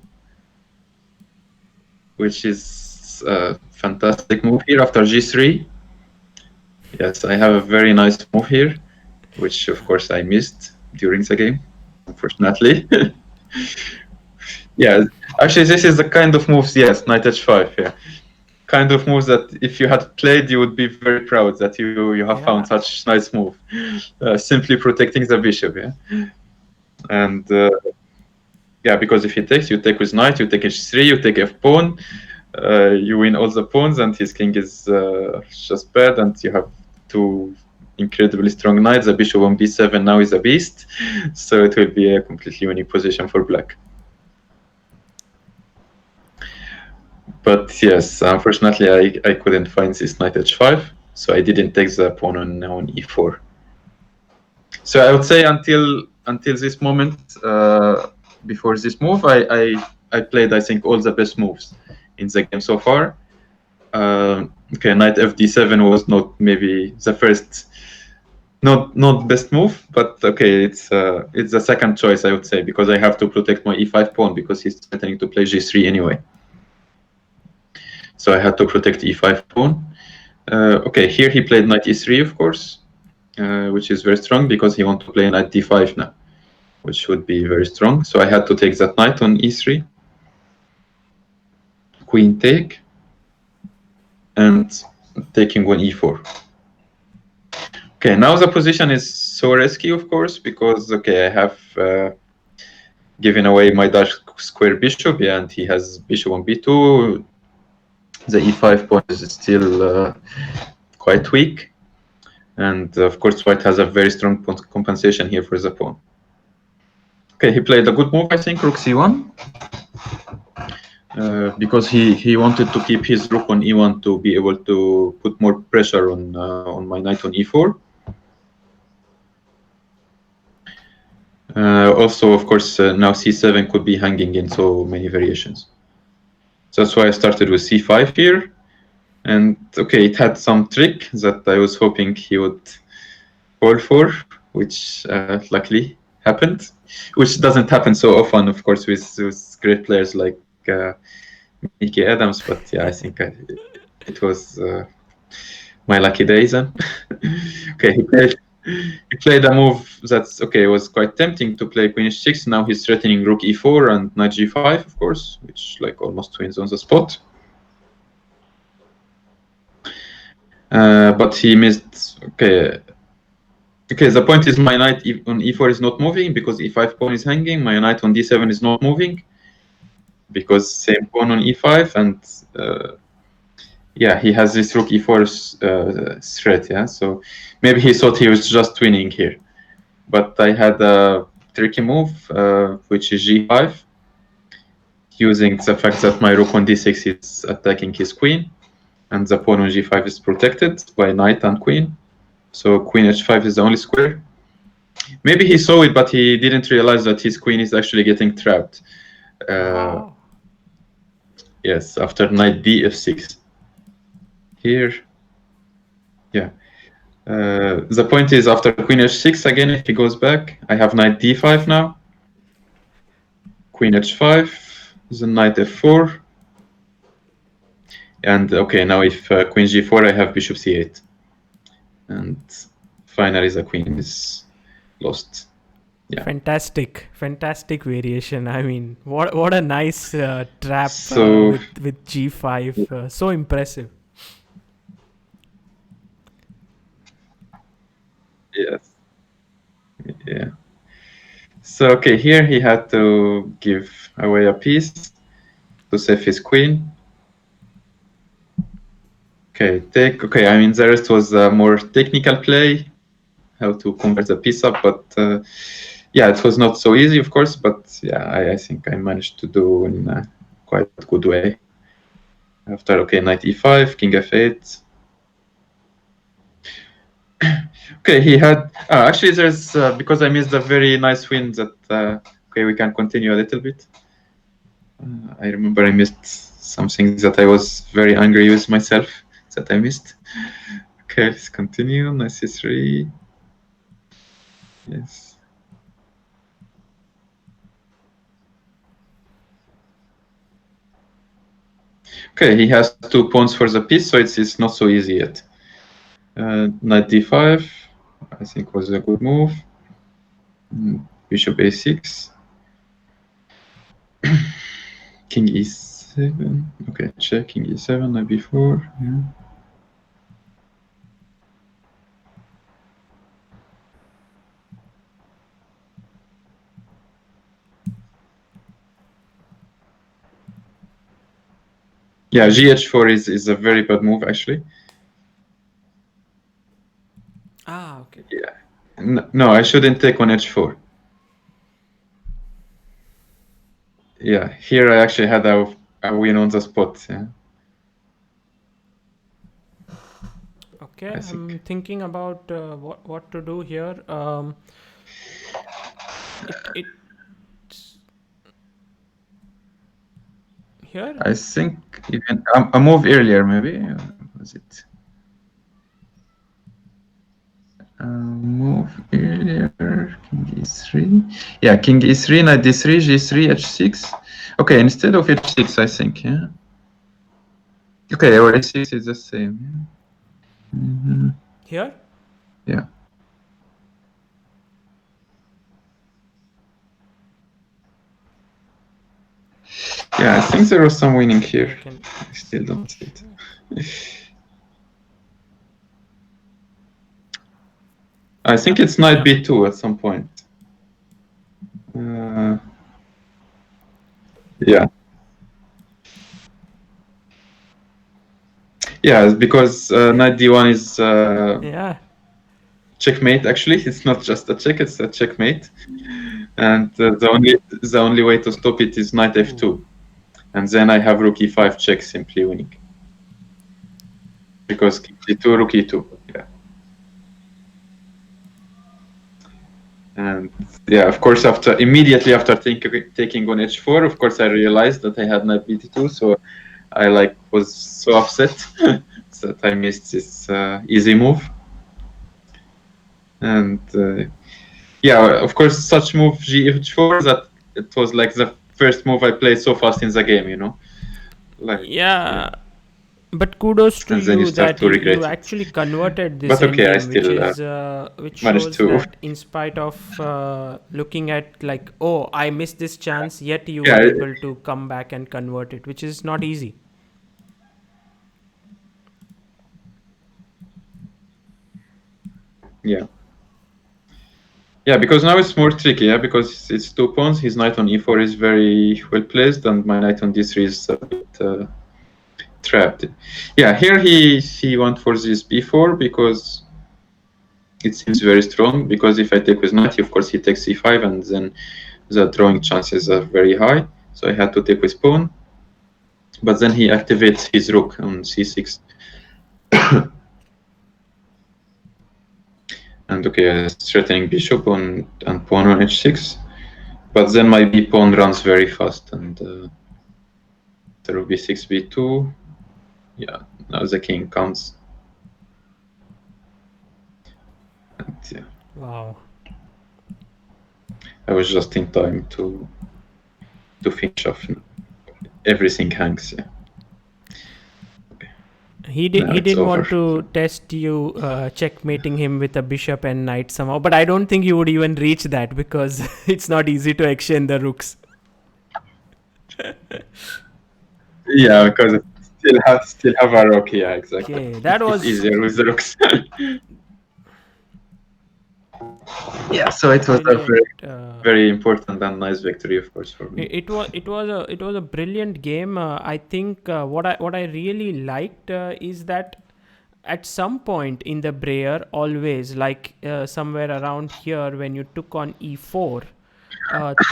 which is a fantastic move here after g3. Yes, I have a very nice move here, which, of course, I missed during the game, unfortunately. Yeah, actually, this is the kind of moves. Yes, knight h5. Yeah, kind of moves that if you had played, you would be very proud that you have found such nice move. Simply protecting the bishop. Yeah, and yeah, because if he takes, you take with knight, you take h3, you take f pawn, you win all the pawns, and his king is just bad, and you have two incredibly strong knights. The bishop on b7 now is a beast, so it will be a completely unique position for black. But yes, unfortunately, I couldn't find this knight h5, so I didn't take the pawn on e4. So I would say until this moment, before this move, I played, I think, all the best moves in the game so far. Okay, knight fd7 was not maybe the first, not best move, but okay, it's the second choice, I would say, because I have to protect my e5 pawn because he's threatening to play g3 anyway. So I had to protect e5 pawn. Okay, here he played knight e3, of course, which is very strong because he wants to play knight d5 now, which would be very strong. So I had to take that knight on e3, queen take, and taking on e4. Okay, now the position is so risky, of course, because okay, I have given away my dash square bishop, yeah, and he has bishop on b2. The e5 pawn is still quite weak, and of course white has a very strong compensation here for the pawn. Okay, he played a good move, I think, rook c1, because he wanted to keep his rook on e1 to be able to put more pressure on my knight on e4. Also, of course, now c7 could be hanging in so many variations. So that's why I started with c5 here. And okay, it had some trick that I was hoping he would fall for, which luckily happened, which doesn't happen so often, of course, with great players like Mickey Adams. But yeah, I think it was my lucky days then. Okay, he played a move that's okay. It was quite tempting to play queen h6. Now he's threatening rook e4 and knight g5, of course, which like almost wins on the spot. But he missed. Okay. Okay, the point is my knight on e4 is not moving because e5 pawn is hanging. My knight on d7 is not moving because same pawn on e5, and yeah, he has this rook e4 threat. Yeah, so maybe he thought he was just winning here, but I had a tricky move, which is g5, using the fact that my rook on d6 is attacking his queen, and the pawn on g5 is protected by knight and queen. So queen h5 is the only square. Maybe he saw it, but he didn't realize that his queen is actually getting trapped. Wow. Yes, after knight d f6. Here, yeah. The point is, after queen h6, again, if he goes back, I have knight d5 now. Queen h5, then knight f4. And okay, now if queen g4, I have bishop c8. And finally, the queen is lost. Yeah. Fantastic variation. I mean, what a nice trap So, with g5. So impressive. yes. Yeah. So okay, here he had to give away a piece to save his queen. Okay, take. Okay, I mean the rest was a more technical play, how to convert the piece up, but yeah, it was not so easy, of course. But yeah, I think I managed to do in a quite good way. After okay, knight e5, king f8. Okay, he had actually there's because I missed a very nice win that okay, we can continue a little bit. I remember I missed something that I was very angry with myself that I missed. Okay, let's continue. Knight c3. Yes. Okay, he has 2 pawns for the piece, so it's not so easy yet. Knight d5, I think was a good move. Bishop a6. King e7. Okay, check. King e7, knight b4. Yeah. Yeah, gh4 is a very bad move, actually. Okay. Yeah. No, I shouldn't take on h4. Yeah, here I actually had a win on the spot. Yeah. Okay, I I'm think. thinking about what to do here. It here. I think even a move earlier, maybe. Was it? Move earlier. King e3. Yeah, king e3, knight d3, g3, h6. Okay, instead of h6, I think. Yeah. Okay, or h6 is the same. Yeah. Here. Yeah. Yeah, I think there was some winning here. I still don't see it. I think it's knight b2 at some point. Yeah. Yeah, because knight d1 is checkmate. Actually, it's not just a check; it's a checkmate. And the only way to stop it is knight f2, and then I have rook e5 check, simply winning. Because king d2, rook e2. Yeah. And yeah, of course, immediately after taking on h4, of course, I realized that I had knight b2, so I was so upset that I missed this easy move. And yeah, of course, such move gh4, that it was like the first move I played so fast in the game, you know. Yeah. But kudos to and then you start that to you regret actually converted this But okay, I endgame, which still is which managed shows to. that in spite of looking at like, oh, I missed this chance, yet you Yeah, were able to come back and convert it, which is not easy. yeah. Yeah, because now it's more tricky, yeah, because it's 2 pawns. His knight on e4 is very well placed, and my knight on d3 is a bit trapped. Yeah, here he went for this b4 because it seems very strong. Because if I take with knight, of course he takes c5, and then the drawing chances are very high. So I had to take with pawn. But then he activates his rook on c6. And okay, threatening bishop and pawn on h6. But then my b pawn runs very fast, and the rook b6, b2. Yeah, now the king comes. And yeah, Wow. I was just in time to finish off. Everything hangs. Yeah. He didn't want to test you checkmating him with a bishop and knight somehow, but I don't think you would even reach that because it's not easy to exchange the rooks. Yeah, because it still have a rook. Yeah, exactly. Okay, that was it's easier with the rooks. Yeah, so it was a very important and nice victory, of course, for me. It was a brilliant game. I think what I really liked is that at some point in the Breyer, always like somewhere around here when you took on e4,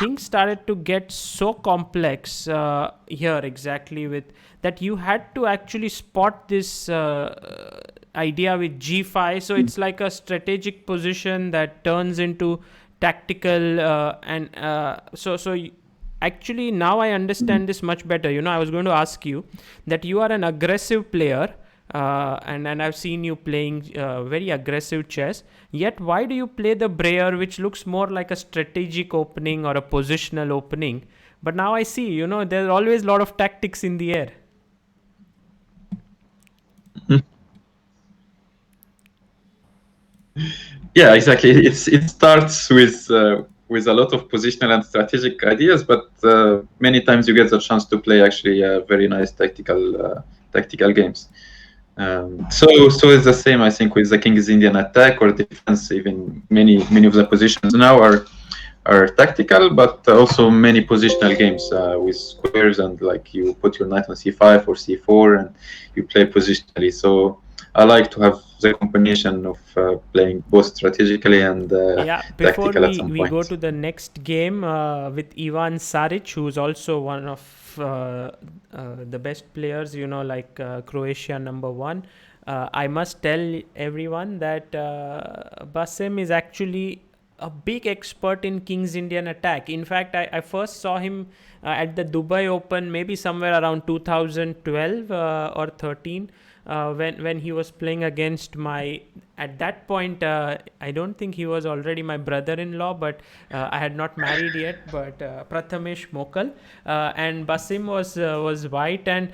things started to get so complex here exactly with that you had to actually spot this idea with g5. So it's like a strategic position that turns into tactical and actually now I understand this much better. I was going to ask you that you are an aggressive player, and I've seen you playing very aggressive chess. Yet, why do you play the Breyer, which looks more like a strategic opening or a positional opening? But now I see, there's always a lot of tactics in the air. Yeah, exactly. It starts with with a lot of positional and strategic ideas, but many times you get the chance to play actually very nice tactical games. So it's the same, I think, with the King's Indian attack or defense. Even many of the positions now are tactical, but also many positional games with squares, and like you put your knight on c5 or c4 and you play positionally. So I like to have the combination of playing both strategically and before tactical at some we point. go to the next game with Ivan Saric, who's also one of the best players, like Croatia #1. I must tell everyone that Bassem is actually a big expert in King's Indian attack. In fact, I first saw him at the Dubai Open, maybe somewhere around 2012 or 13, when he was playing against at that point, I don't think he was already my brother-in-law, but I had not married yet, but Prathamesh Mokal, and Basim was white, and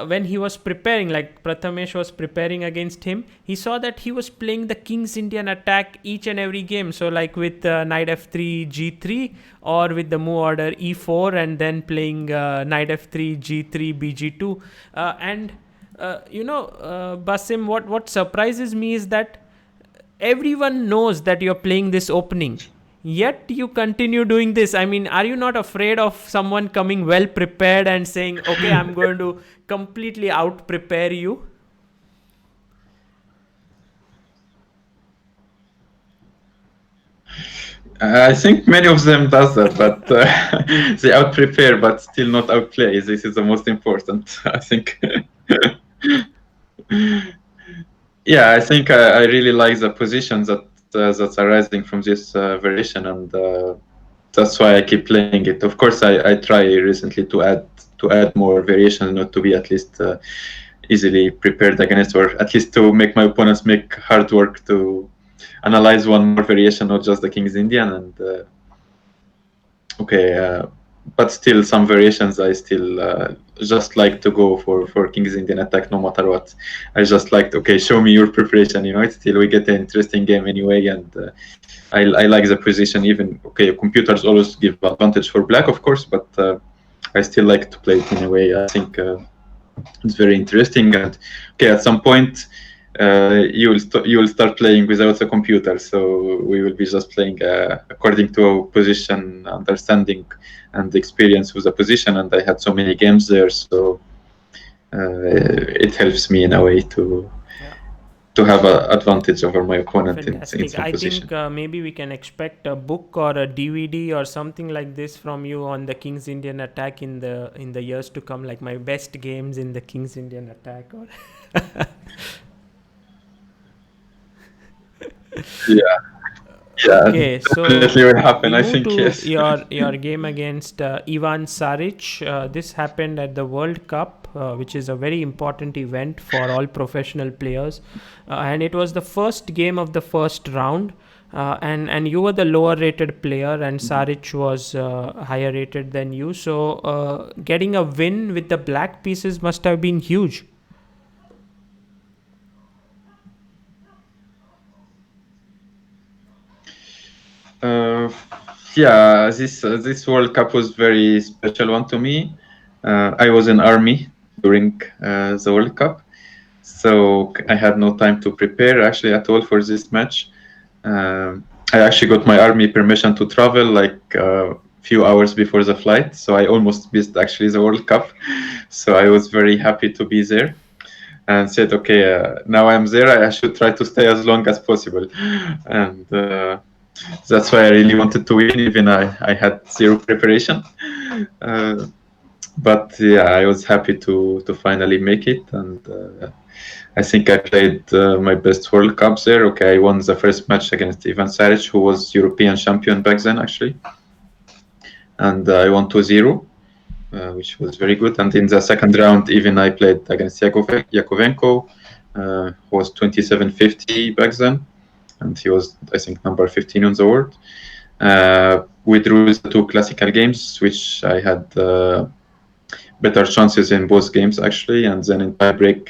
when he was preparing, like Prathamesh was preparing against him, he saw that he was playing the King's Indian attack each and every game. So like with knight f3 g3, or with the move order e4, and then playing knight f3 g3 bg2, and Basim, what surprises me is that everyone knows that you're playing this opening, yet you continue doing this. I mean, are you not afraid of someone coming well prepared and saying, okay, I'm going to completely out prepare you? I think many of them does that, but they out prepare but still not outplay. This is the most important, I think. Yeah, I think I really like the positions that's arising from this variation, and that's why I keep playing it. Of course, I try recently to add more variations, not to be at least easily prepared against, or at least to make my opponents make hard work to analyze one more variation, not just the King's Indian. And but still some variations I still just like to go for King's Indian attack no matter what. I just like show me your preparation, it's still we get an interesting game anyway, and I like the position. Even computers always give advantage for black, of course, but I still like to play it in a way. I think it's very interesting, and at some point you will start playing without the computer, so we will be just playing according to our position, understanding and experience with the position. And I had so many games there, so it helps me in a way to have an advantage over my opponent in some I position. think maybe we can expect a book or a DVD or something like this from you on the King's Indian attack in the years to come, like my best games in the King's Indian attack. Or Yeah, okay, so definitely will happen. I move think to yes. your game against Ivan Saric. This happened at the World Cup, which is a very important event for all professional players, and it was the first game of the first round. And you were the lower rated player, and Saric was higher rated than you. So getting a win with the black pieces must have been huge. Yeah, this World Cup was very special one to me. I was in army during the World Cup, so I had no time to prepare actually at all for this match. I actually got my army permission to travel like a few hours before the flight, so I almost missed actually the World Cup. So I was very happy to be there, and said, now I'm there, I should try to stay as long as possible. And that's why I really wanted to win, even I had zero preparation. But yeah, I was happy to finally make it, and I think I played my best World Cup there. I won the first match against Ivan Saric, who was European champion back then, actually. And I won 2-0, which was very good. And in the second round, even I played against Yakovenko, who was 2750 back then. And he was, I think, number 15 on the world. We drew the two classical games, which I had better chances in both games, actually. And then in tiebreak,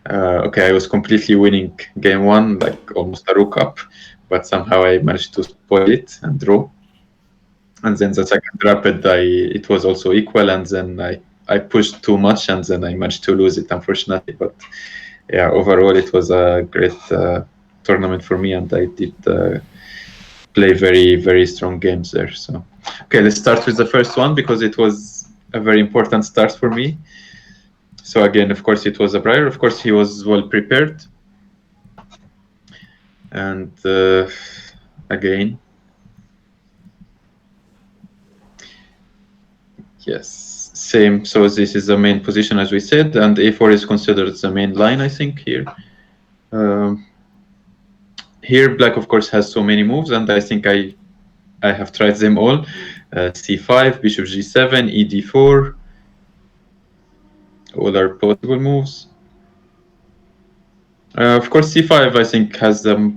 I was completely winning game one, like almost a rook up, but somehow I managed to spoil it and draw. And then the second rapid, it was also equal, and then I pushed too much, and then I managed to lose it, unfortunately. But yeah, overall it was a great tournament for me, and I did play very, very strong games there. So okay, let's start with the first one because it was a very important start for me. So again, of course, it was a Breyer. Of course, he was well prepared, and again, yes, same. So this is the main position as we said, and a4 is considered the main line, I think, here. Here, black, of course, has so many moves, and I think I have tried them all. c5, bishop g7, ed4, all are possible moves. Of course, c5, I think, has the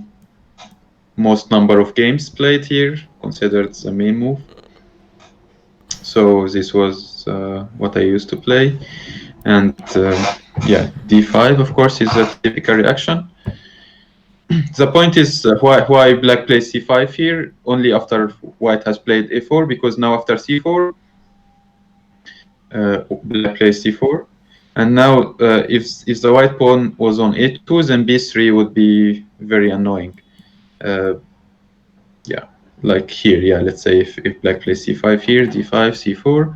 most number of games played here, considered the main move. So this was what I used to play. And yeah, d5, of course, is a typical reaction. The point is why black plays c5 here, only after white has played a4, because now after c4, black plays c4. And now if the white pawn was on a2, then b3 would be very annoying. Yeah, like here, yeah, let's say if black plays c5 here, d5, c4,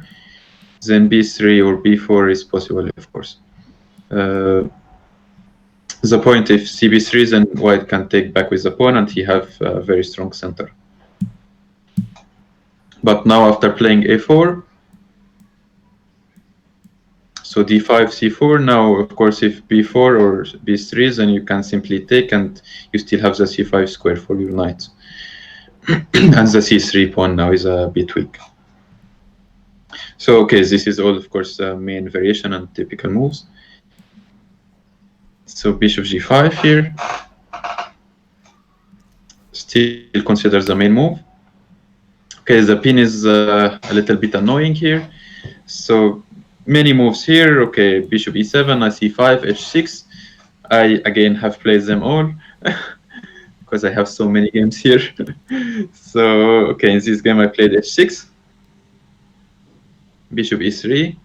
then b3 or b4 is possible, of course. The point, if cb3, then white can take back with the pawn and he have a very strong center. But now after playing a4, so d5, c4, now of course if b4 or b3, then you can simply take and you still have the c5 square for your knight. And the c3 pawn now is a bit weak. So okay, this is all of course main variation and typical moves. So bishop g5 here, still considers the main move. Okay, the pin is a little bit annoying here. So many moves here. Okay, bishop e7, knight c5, h6. I again have played them all because I have so many games here. So okay, in this game I played h6, bishop e3.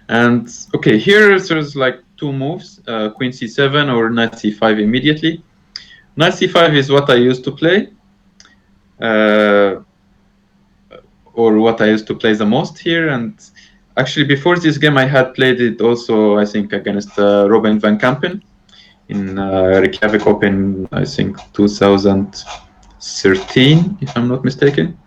And okay, here there's like two moves, queen c7 or knight c5 immediately. Knight c5 is what I used to play, or what I used to play the most here. And actually before this game I had played it also, I think, against Robin van Kampen in Reykjavik Open, I think 2013, if I'm not mistaken.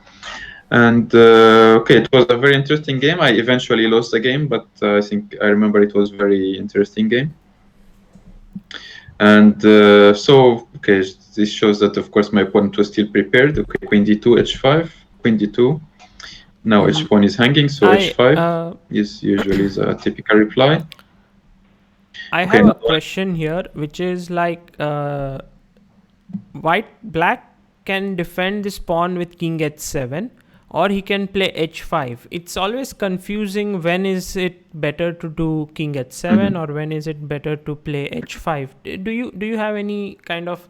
And okay, it was a very interesting game. I eventually lost the game, but I think I remember it was a very interesting game. And so, okay, this shows that, of course, my opponent was still prepared. Okay, queen d2, h5, queen d2. Now h pawn is hanging, so h5 is usually the typical reply. I have a question here, which is like black can defend this pawn with king h7, or he can play h5. It's always confusing when is it better to do king h7 or when is it better to play h5. Do you have any kind of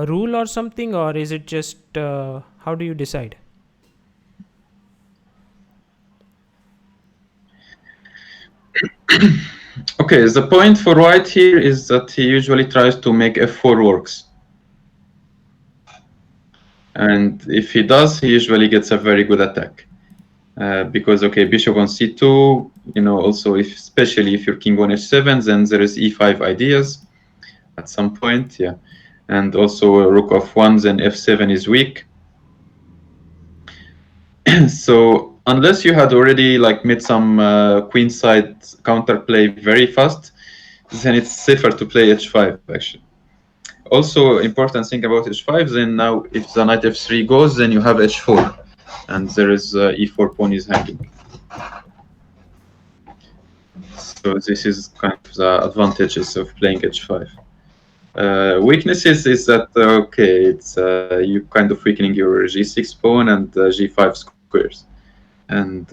rule or something, or is it just how do you decide? Okay, the point for white here is that he usually tries to make f4 works. And if he does, he usually gets a very good attack. Because, okay, bishop on c2, you know, also especially if you're king on h7, then there is e5 ideas at some point, yeah. And also rook of 1, then f7 is weak. So unless you had already like made some queenside counterplay very fast, then it's safer to play h5 actually. Also, important thing about h5, then now if the knight f3 goes, then you have h4, and there is e4 pawn is hanging. So this is kind of the advantages of playing h5. Weaknesses is that okay, it's you kind of weakening your g6 pawn and g5 squares, and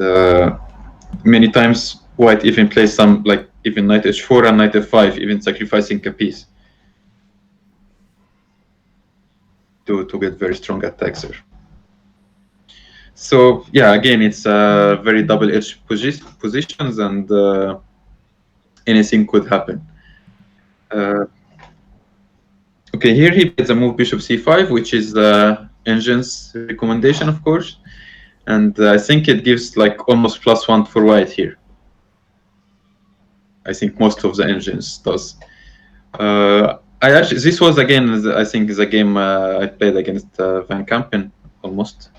many times white even plays some like even knight h4 and knight f5, even sacrificing a piece to get very strong attacks there. So yeah, again, it's very double-edged positions, and anything could happen. Okay, here he plays the move bishop c5, which is the engine's recommendation, of course, and I think it gives like almost +1 for white here. I think most of the engines does. This was again, I think, the game I played against Van Kampen almost,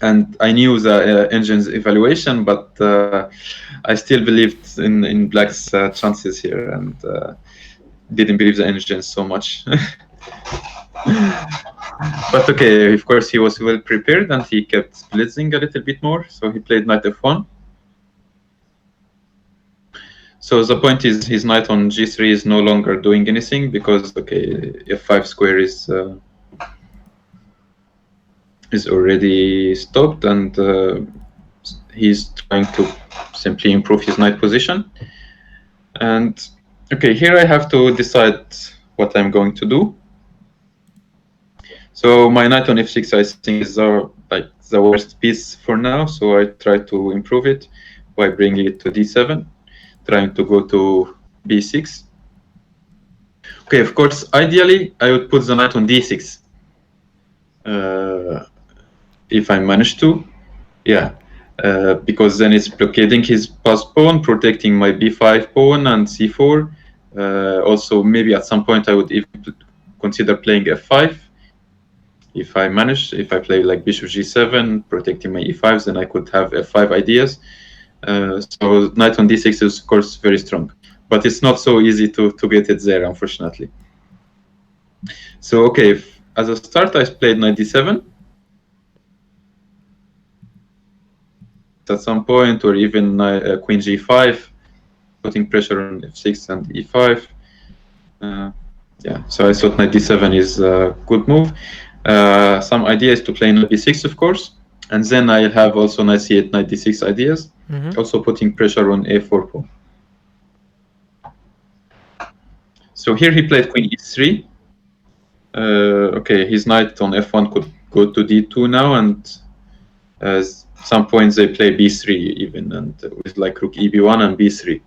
and I knew the engine's evaluation, but I still believed in Black's chances here, and didn't believe the engine so much. But okay, of course, he was well prepared and he kept blitzing a little bit more, so he played knight f1. So the point is, his knight on g3 is no longer doing anything because, okay, f5 square is already stopped, and he's trying to simply improve his knight position. And okay, here I have to decide what I'm going to do. So my knight on f6, I think, is like the worst piece for now. So I try to improve it by bringing it to d7, trying to go to b6. Okay, of course, ideally I would put the knight on d6 if I manage to, yeah, because then it's blockading his pass pawn, protecting my b5 pawn and c4. Also, maybe at some point I would even consider playing f5. If I play like bishop g7, protecting my e5s, then I could have f5 ideas. So knight on d6 is, of course, very strong, but it's not so easy to get it there, unfortunately. So okay, as a start, I played knight d7. At some point, or even queen g5, putting pressure on f6 and e5. Yeah, so I thought knight d7 is a good move. Some ideas to play knight b6, of course, and then I'll have also knight c8, knight d6 ideas, also putting pressure on a4 pawn. So here he played queen e3. Okay, his knight on f1 could go to d2 now, and some points they play b3 even, and with like rook eb1 and b3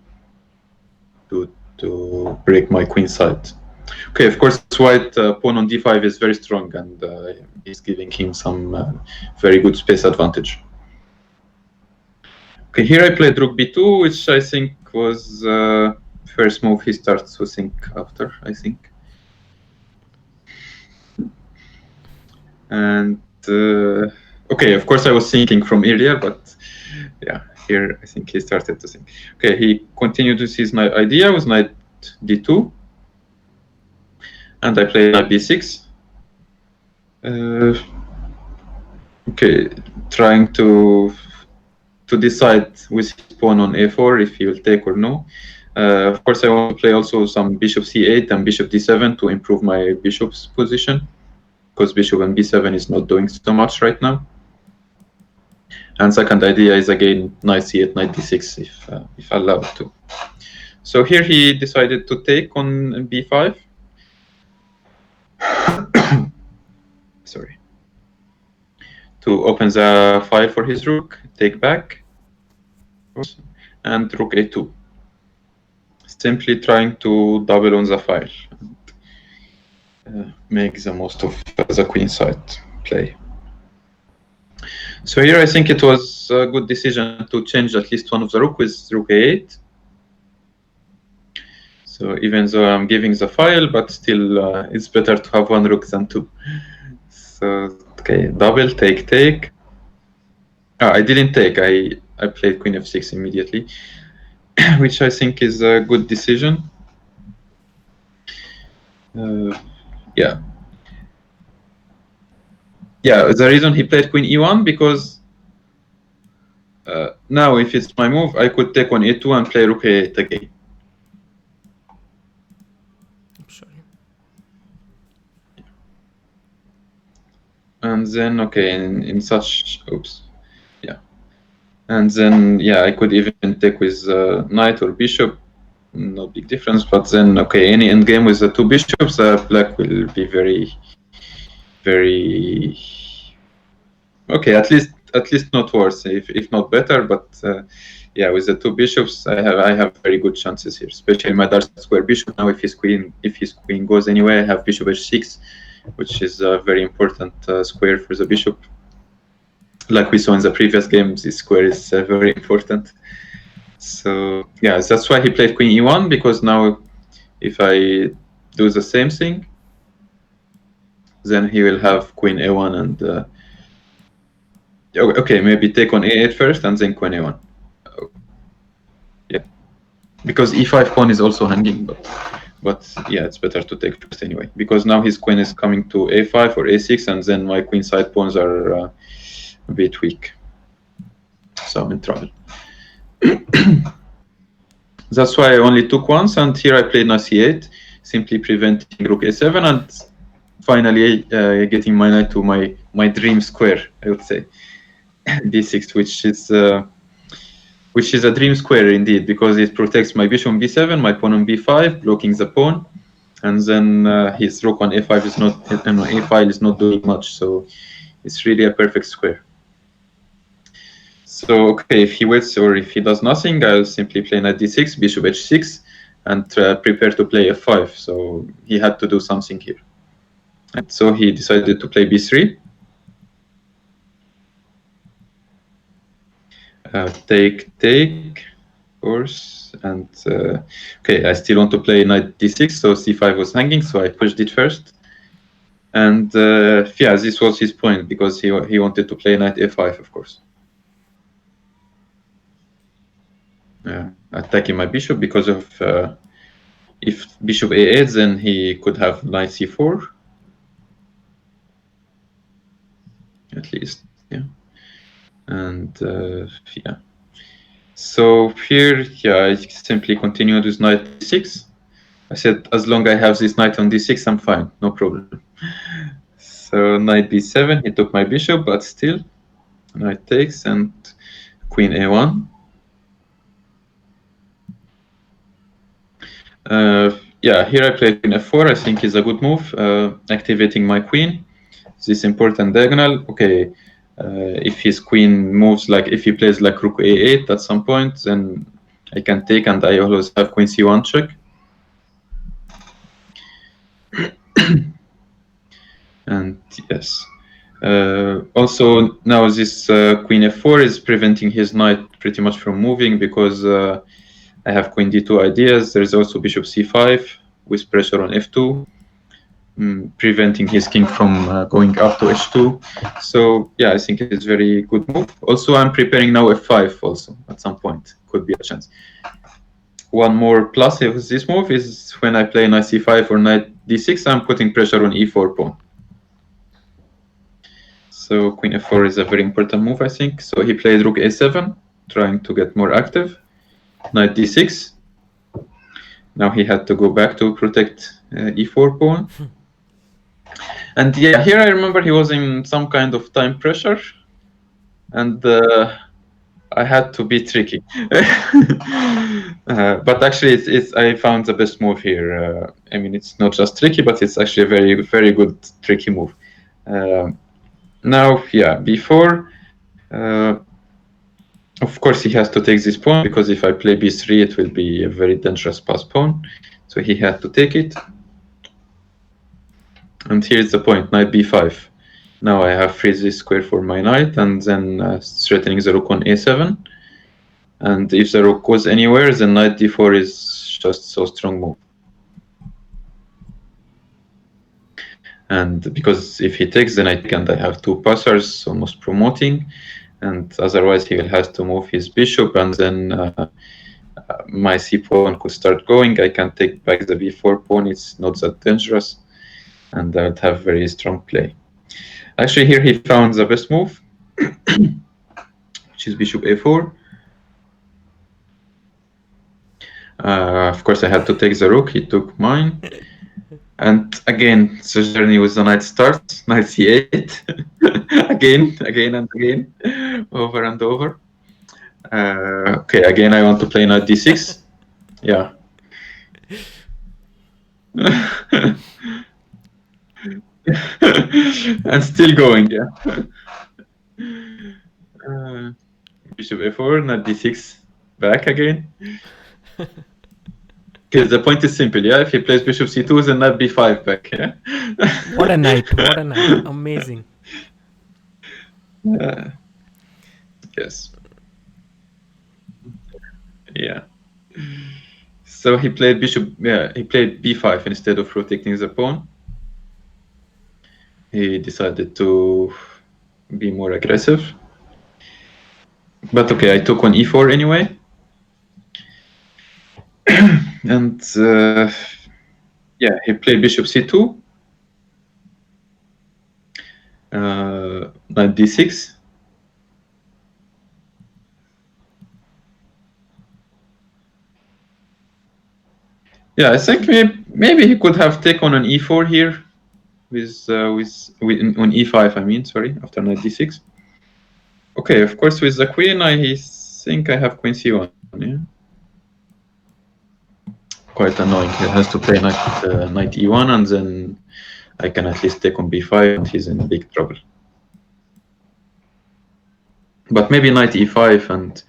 to break my queen side. Okay, of course, white pawn on d5 is very strong, and he's giving him some very good space advantage. Okay, here I played rook b2, which I think was first move he starts to think after, I think. And okay, of course, I was thinking from earlier, but yeah, here I think he started to think. Okay, he continued with his idea with knight d2. And I play knight b6. Okay, trying to decide with his pawn on a4 if he will take or no. Of course, I want to play also some bishop c8 and bishop d7 to improve my bishop's position, because bishop and b7 is not doing so much right now. And second idea is again knight c8, knight d6 if allowed to. So here he decided to take on b5. Sorry. To open the file for his rook, take back, and rook a2. Simply trying to double on the file and make the most of the queen side play. So here I think it was a good decision to change at least one of the rook with rook a8. So even though I'm giving the file, but still it's better to have one rook than two. So okay, double, take. I didn't take. I played queen f6 immediately, which I think is a good decision. Yeah. Yeah, the reason he played queen e1 because now if it's my move, I could take on a2 and play rook a8 again. And then, okay, in such, oops, yeah. And then, yeah, I could even take with knight or bishop, no big difference. But then, okay, any endgame with the two bishops, black will be very, very Okay, at least not worse, if not better. But yeah, with the two bishops, I have very good chances here, especially my dark square bishop. Now, if his queen goes anyway, I have bishop h6, which is a very important square for the bishop. Like we saw in the previous games, this square is very important. So yeah, that's why he played queen e1, because now if I do the same thing, then he will have queen a1 and okay, maybe take on a8 first and then queen a1. Yeah, because e5 pawn is also hanging, but yeah, it's better to take first anyway, because now his queen is coming to a5 or a6, and then my queen side pawns are a bit weak, so I'm in trouble. That's why I only took once, and here I played knight c8, simply preventing rook a7, and finally getting my knight to my dream square, I would say, d6, which is a dream square indeed, because it protects my bishop on b7, my pawn on b5, blocking the pawn, and then his rook on a5 is not, a file is not doing much, so it's really a perfect square. So okay, if he waits or if he does nothing, I'll simply play knight d6, bishop h6, and prepare to play f5. So he had to do something here, and so he decided to play b3. Take, of course, and okay, I still want to play knight d6, so c5 was hanging, so I pushed it first. And yeah, this was his point, because he wanted to play knight a5, of course. Attacking my bishop, because of if bishop a8, then he could have knight c4, at least, yeah. And yeah, so here, yeah, I simply continued with knight d6. I said, as long as I have this knight on d6, I'm fine, no problem. So knight b7, he took my bishop, but still, knight takes, and queen a1. Yeah, here I played queen f4. I think is a good move, activating my queen. This important diagonal. Okay, if his queen moves, like if he plays like rook a8 at some point, then I can take, and I always have queen c1 check. And yes, also now this queen f4 is preventing his knight pretty much from moving, because I have queen d2 ideas. There's also bishop c5 with pressure on f2, preventing his king from going up to h2. So yeah, I think it's a very good move. Also, I'm preparing now f5 also at some point. Could be a chance. One more plus of this move is when I play knight c5 or knight d6, I'm putting pressure on e4 pawn. So queen f4 is a very important move, I think. So he played rook a7, trying to get more active. Knight d6. Now he had to go back to protect e4 pawn. And yeah, here I remember he was in some kind of time pressure, and I had to be tricky. But actually, I found the best move here. I mean, it's not just tricky, but it's actually a very, very good tricky move. Now, yeah, before, of course, he has to take this pawn, because if I play b3, it will be a very dangerous pass pawn. So he had to take it. And here's the point, knight b5. Now I have freed this square for my knight, and then threatening the rook on a7. And if the rook goes anywhere, then knight d4 is just so strong move. And because if he takes, then I take, and I have two passers, almost promoting. And otherwise he will have to move his bishop, and then my c pawn could start going. I can take back the b4 pawn, it's not that dangerous, and I would have very strong play. Actually, here he found the best move, which is bishop a4. Of course, I had to take the rook, he took mine. And again, the journey with the knight starts, knight c8, again and again, over and over. Okay, again, I want to play knight d6. Yeah. And still going, yeah. Bishop a4, knight d6 back again. Okay, the point is simple, yeah? If he plays bishop c2, then knight b5 back, yeah? What a knight, what a knight. Amazing. Yes. Yeah. So he played he played b5 instead of protecting the pawn. He decided to be more aggressive. But okay, I took on e4 anyway. And yeah, he played bishop c2. Knight d6. Yeah, I think maybe he could have taken on e4 here with on e5. I mean, sorry, after knight d6. Okay, of course, with the queen, I think I have queen c1. Yeah, quite annoying. He has to play knight e1, and then I can at least take on b5, and he's in big trouble. But maybe knight e5 and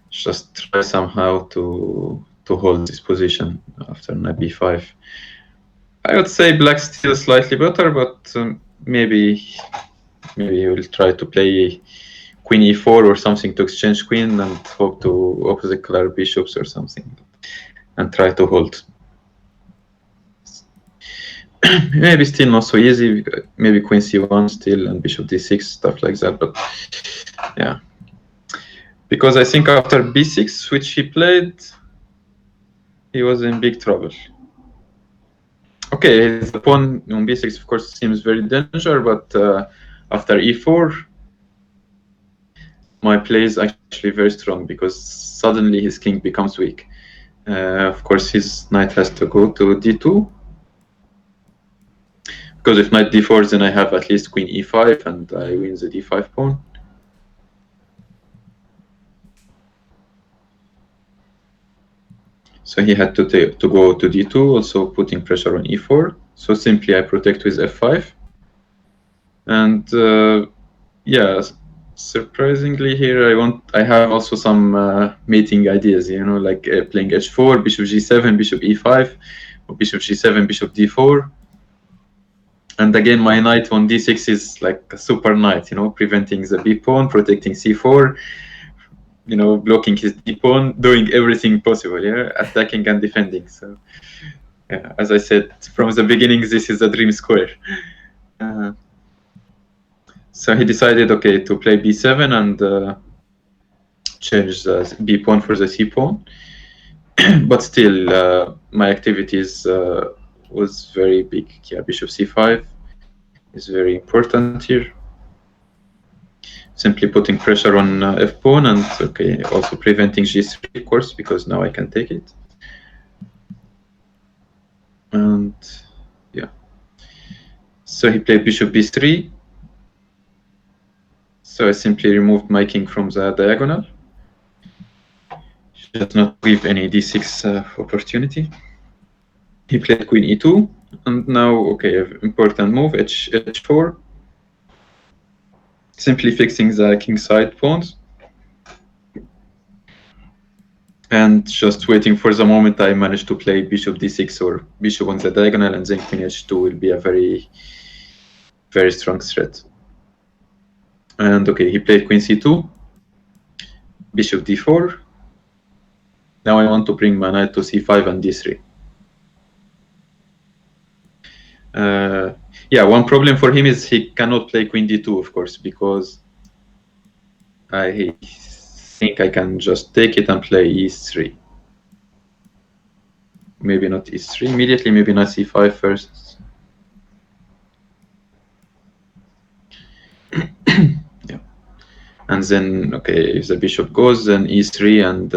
just try somehow to hold this position after knight b5. I would say black's still slightly better, but maybe he will try to play queen e4 or something to exchange queen and hope to opposite color bishops or something and try to hold. Maybe still not so easy. Maybe queen c1 still and bishop d6, stuff like that. But yeah, because I think after b6, which he played, he was in big trouble. Okay, the pawn on b6, of course, seems very dangerous, but after e4, my play is actually very strong because suddenly his king becomes weak. Of course, his knight has to go to d2. Because if knight d4, then I have at least queen e5 and I win the d5 pawn. So he had to go to d2, also putting pressure on e4. So simply I protect with f5. And yeah, surprisingly here I have also some mating ideas, you know, like playing h4, bishop g7, bishop e5, or bishop g7, bishop d4. And again, my knight on d6 is like a super knight, you know, preventing the b pawn, protecting c4, you know, blocking his d pawn, doing everything possible, yeah, attacking and defending. So, yeah, as I said from the beginning, this is a dream square. So he decided, okay, to play b7 and change the b pawn for the c pawn. But still, my activities was very big. Yeah, bishop c5 is very important here. Simply putting pressure on f pawn and okay, also preventing g3, of course, because now I can take it. And yeah, so he played bishop b3. So I simply removed my king from the diagonal. Just not leave any d6 opportunity. He played queen e2, and now, okay, important move, h4. Simply fixing the king side pawns. And just waiting for the moment I manage to play bishop d6 or bishop on the diagonal, and then queen h2 will be a very, very strong threat. And okay, he played queen c2, bishop d4. Now I want to bring my knight to c5 and d3. Yeah, one problem for him is he cannot play queen d2, of course, because I think I can just take it and play e3. Maybe not e3 immediately, maybe knight c5 first. Yeah. And then, okay, if the bishop goes, then e3, and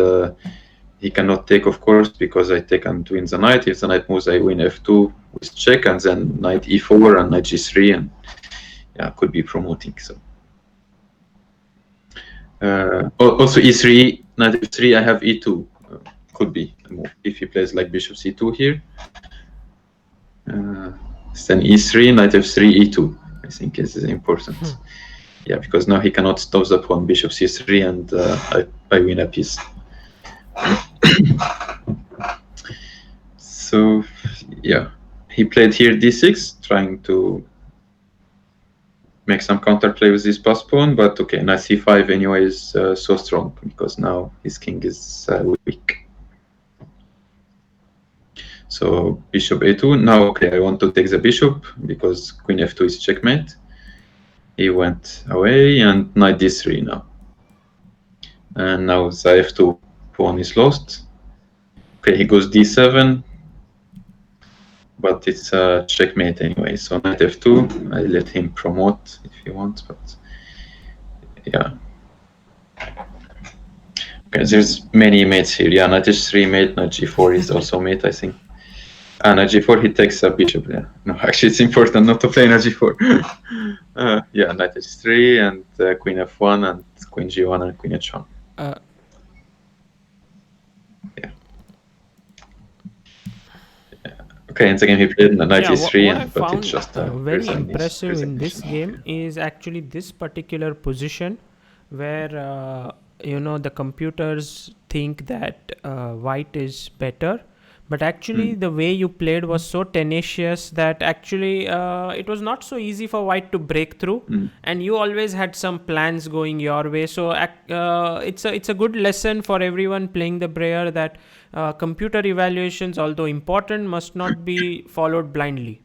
he cannot take, of course, because I take and win the knight. If the knight moves, I win f2 with check, and then knight e4 and knight g3, and yeah, could be promoting. So also e3, knight f3, I have e2. Could be a move if he plays like bishop c2 here. Then e3, knight f3, e2. I think is important. Yeah, because now he cannot stop the pawn bishop c3, and I win a piece. So yeah, he played here d6, trying to make some counterplay with this pass pawn, but okay, knight c5 anyway is so strong because now his king is weak. So bishop a2. Now, okay, I want to take the bishop because queen f2 is checkmate. He went away, and knight d3 now. And now the f2 pawn is lost. Okay, he goes d7, but it's a checkmate anyway. So knight f2. I let him promote if he wants, but yeah. Okay, there's many mates here. Yeah, knight h3 mate, knight g4 is also mate, I think. Knight g4, he takes a bishop. Yeah, no, actually, it's important not to play knight g4. Yeah, knight h3 and queen f1 and queen g1 and queen h1. Yeah. Okay, and again he played knight e3, what I but it's just very impressive in this game is actually this particular position where the computers think that white is better, but actually the way you played was so tenacious that actually it was not so easy for white to break through, and you always had some plans going your way. So it's a good lesson for everyone playing the Breyer that computer evaluations, although important, must not be followed blindly.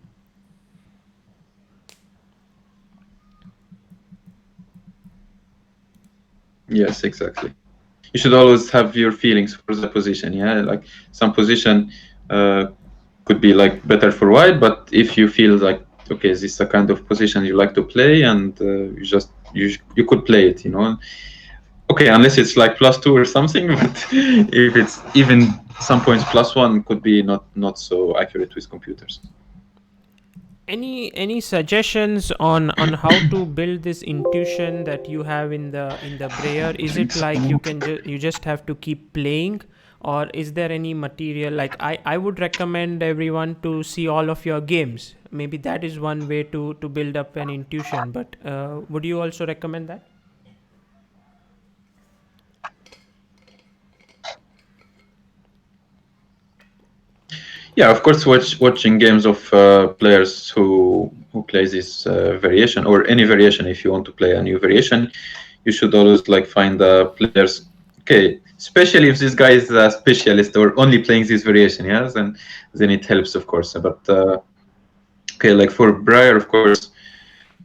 Yes, exactly. You should always have your feelings for the position. Yeah, like some position could be like better for white, but if you feel like okay, this is a kind of position you like to play, and you could play it, Okay, unless it's like +2 or something, but if it's even some points +1 could be not so accurate with computers. Any suggestions on how to build this intuition that you have in the Breyer? Is it like you just have to keep playing, or is there any material? Like I would recommend everyone to see all of your games. Maybe that is one way to build up an intuition, but would you also recommend that? Yeah, of course, watching games of players who play this variation, or any variation. If you want to play a new variation, you should always like find players. Okay, especially if this guy is a specialist or only playing this variation. Yes, and then it helps, of course. But okay, like for Breyer, of course.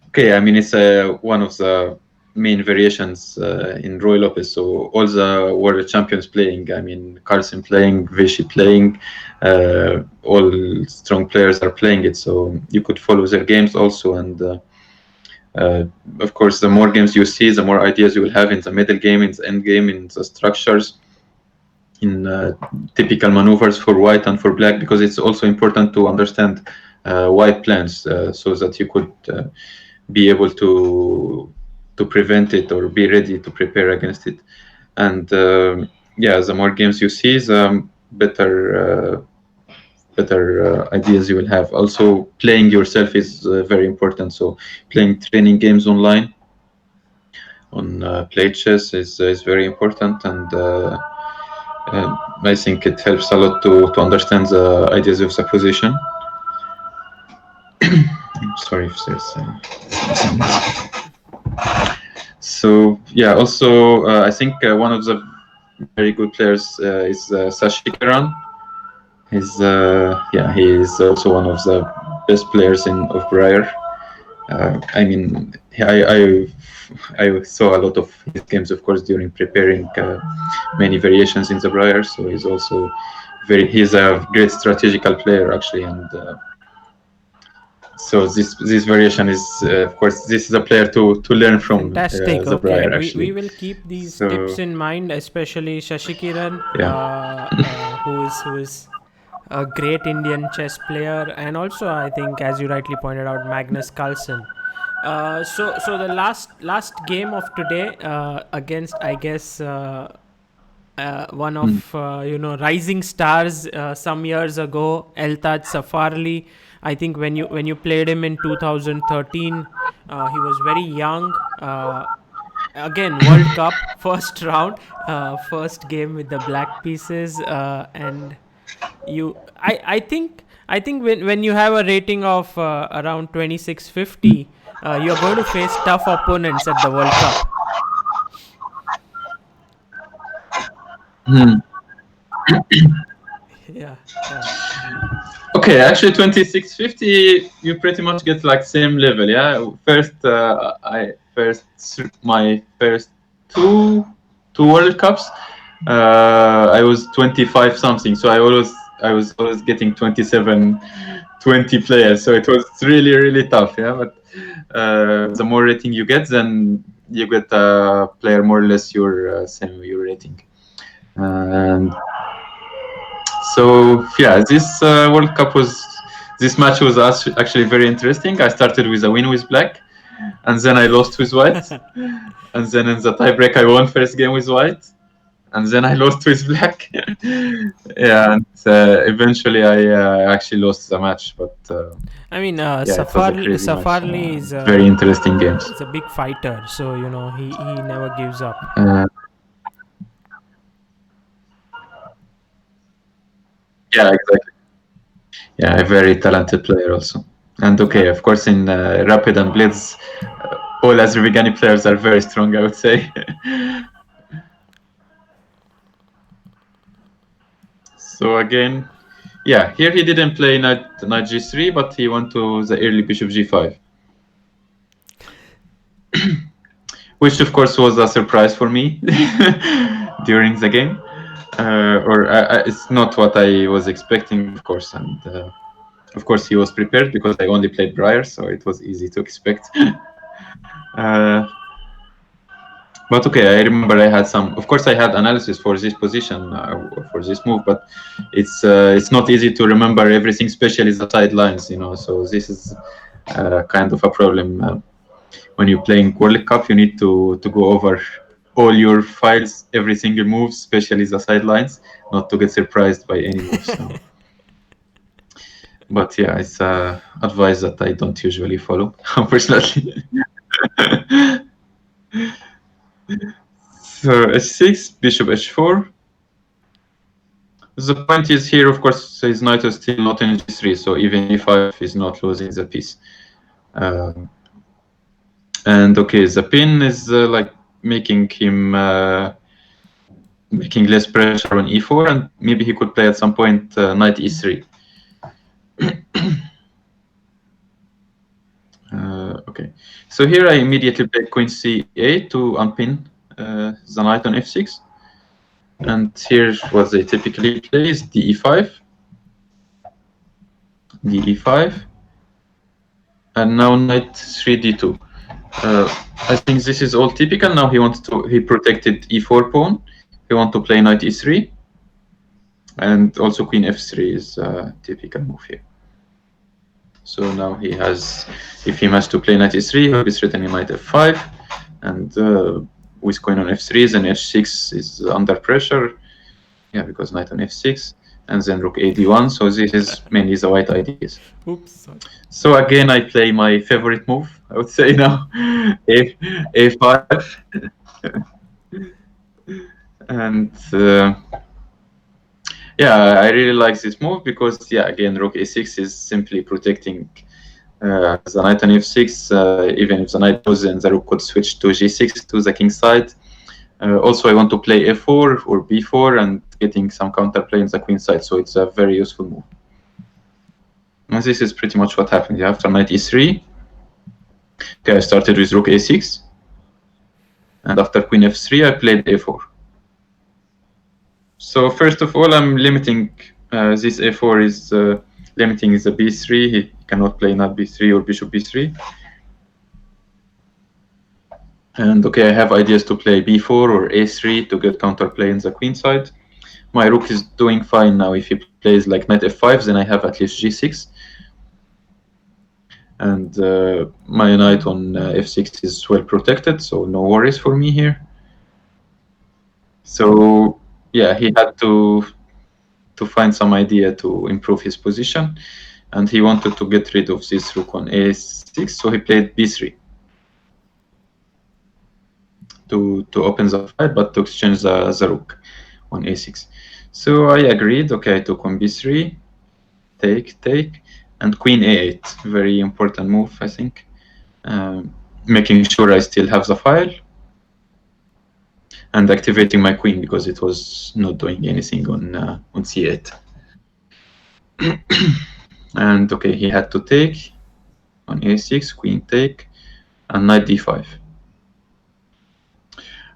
Okay, I mean it's one of the main variations in Roy Lopez. So all the world champions playing. I mean Carlsen playing, Vichy playing, all strong players are playing it. So you could follow their games also, and of course, the more games you see, the more ideas you will have in the middle game, in the end game, in the structures, in typical maneuvers for white and for black, because it's also important to understand white plans so that you could be able to prevent it or be ready to prepare against it. And yeah, the more games you see, the better ideas you will have. Also, playing yourself is very important. So playing training games online on play chess is very important, and I think it helps a lot to understand the ideas of the position. Sorry if there's so yeah, also I think one of the very good players is Sashikaran. He is also one of the best players of Breyer. I mean, I saw a lot of his games, of course, during preparing many variations in the Breyer. So he's a great strategical player actually, and so this variation is, of course, this is a player to learn from. Fantastic. The Okay, Breyer, actually. we will keep these tips in mind, especially Shashikiran, who is a great Indian chess player, and also I think, as you rightly pointed out, Magnus Carlsen. So the last game of today against, I guess, one of rising stars some years ago, Eltad Safarli. I think when you played him in 2013, He was very young. Again, World Cup, first round, first game with the black pieces, and I think when you have a rating of around 2650, you're going to face tough opponents at the World Cup. Yeah, yeah. Okay, actually 2650, you pretty much get like same level, yeah. My first two World Cups, I was 25 something, so I was always getting 27, 20 players, so it was really really tough, yeah. But the more rating you get, then you get a player more or less your same your rating. And so yeah, this match was actually very interesting. I started with a win with black, and then I lost with white, and then in the tiebreak I won first game with white, and then I lost with black. Yeah, and eventually I actually lost the match, but I mean, yeah, it was a crazy match. Safarli is Very interesting games. is a big fighter, so he never gives up. Yeah, exactly. Yeah, a very talented player also. And okay, of course, in Rapid and Blitz, all Azerbaijani players are very strong, I would say. So again, yeah, here he didn't play knight g3, but he went to the early bishop g5. Which of course was a surprise for me during the game. It's not what I was expecting, of course. And of course, he was prepared because I only played Breyer, so it was easy to expect. But okay, I remember I had of course, I had analysis for this position, for this move, but it's not easy to remember everything, especially the sidelines, So this is kind of a problem. When you're playing World Cup, you need to go over all your files, every single move, especially the sidelines, not to get surprised by any move. So. But yeah, it's advice that I don't usually follow, unfortunately. So h6, bishop h4. The point is here, of course, his knight is still not in g3, so even e5 is not losing the piece. And okay, the pin is like making him making less pressure on e4, and maybe he could play at some point knight e3. Okay, so here I immediately play queen c8 to unpin the knight on f6. And here what they typically play is de5, de5, and now knight 3d2. I think this is all typical. Now he protected e4 pawn. He wants to play knight e3, and also queen f3 is a typical move here. So now if he has to play knight e3, he'll be threatening knight f5, and with queen on f3, then h6 is under pressure. Yeah, because knight on f6, and then rook ad1. So this is mainly the white ideas. Oops. So again, I play my favorite move, I would say now, a5. And yeah, I really like this move because, yeah, again, rook a6 is simply protecting the knight on f6. Even if the knight goes, then the rook could switch to g6 to the king side. Also, I want to play f4 or b4 and getting some counterplay in the queen side, so it's a very useful move. And this is pretty much what happened. After knight e3, okay, I started with rook a6, and after queen f3, I played a4. So first of all, I'm limiting this a4 is limiting the b3. He cannot play knight b3 or bishop b3. And okay, I have ideas to play b4 or a3 to get counterplay in the queen side. My rook is doing fine now. If he plays like knight f5, then I have at least g6. And my knight on f6 is well protected, so no worries for me here. So yeah, he had to find some idea to improve his position, and he wanted to get rid of this rook on a6, so he played b3. to open the file, but to exchange the rook on a6. So I agreed. Okay, I took on b3, take, and queen a8. Very important move, I think. Making sure I still have the file, and activating my queen because it was not doing anything on c8. And okay, he had to take on a6, queen take, and knight d5.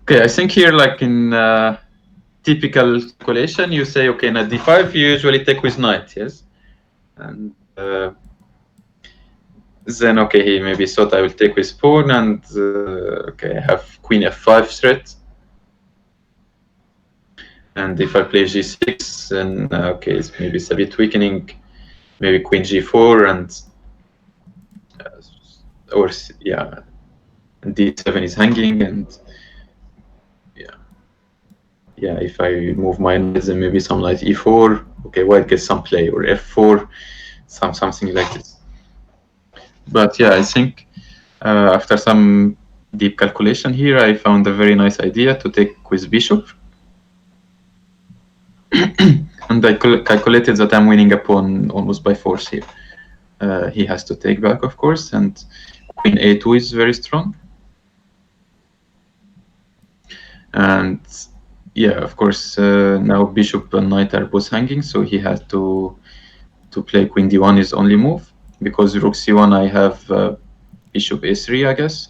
Okay, I think here, like in typical calculation, you say, okay, knight d5, you usually take with knight, yes? And then, okay, he maybe thought I will take with pawn, and okay, I have queen f5 threat. And if I play g6, then okay, maybe it's a bit weakening. Maybe queen g4 and or yeah, d7 is hanging, and yeah, if I move my knight, then maybe some knight e4. Okay, white gets some play, or f4, something like this. But yeah, I think after some deep calculation here, I found a very nice idea to take with bishop. And I calculated that I'm winning a pawn almost by force here. He has to take back, of course, and queen a2 is very strong. And yeah, of course, now bishop and knight are both hanging, so he has to play queen d1 is only move, because rook c1 I have bishop a3, I guess.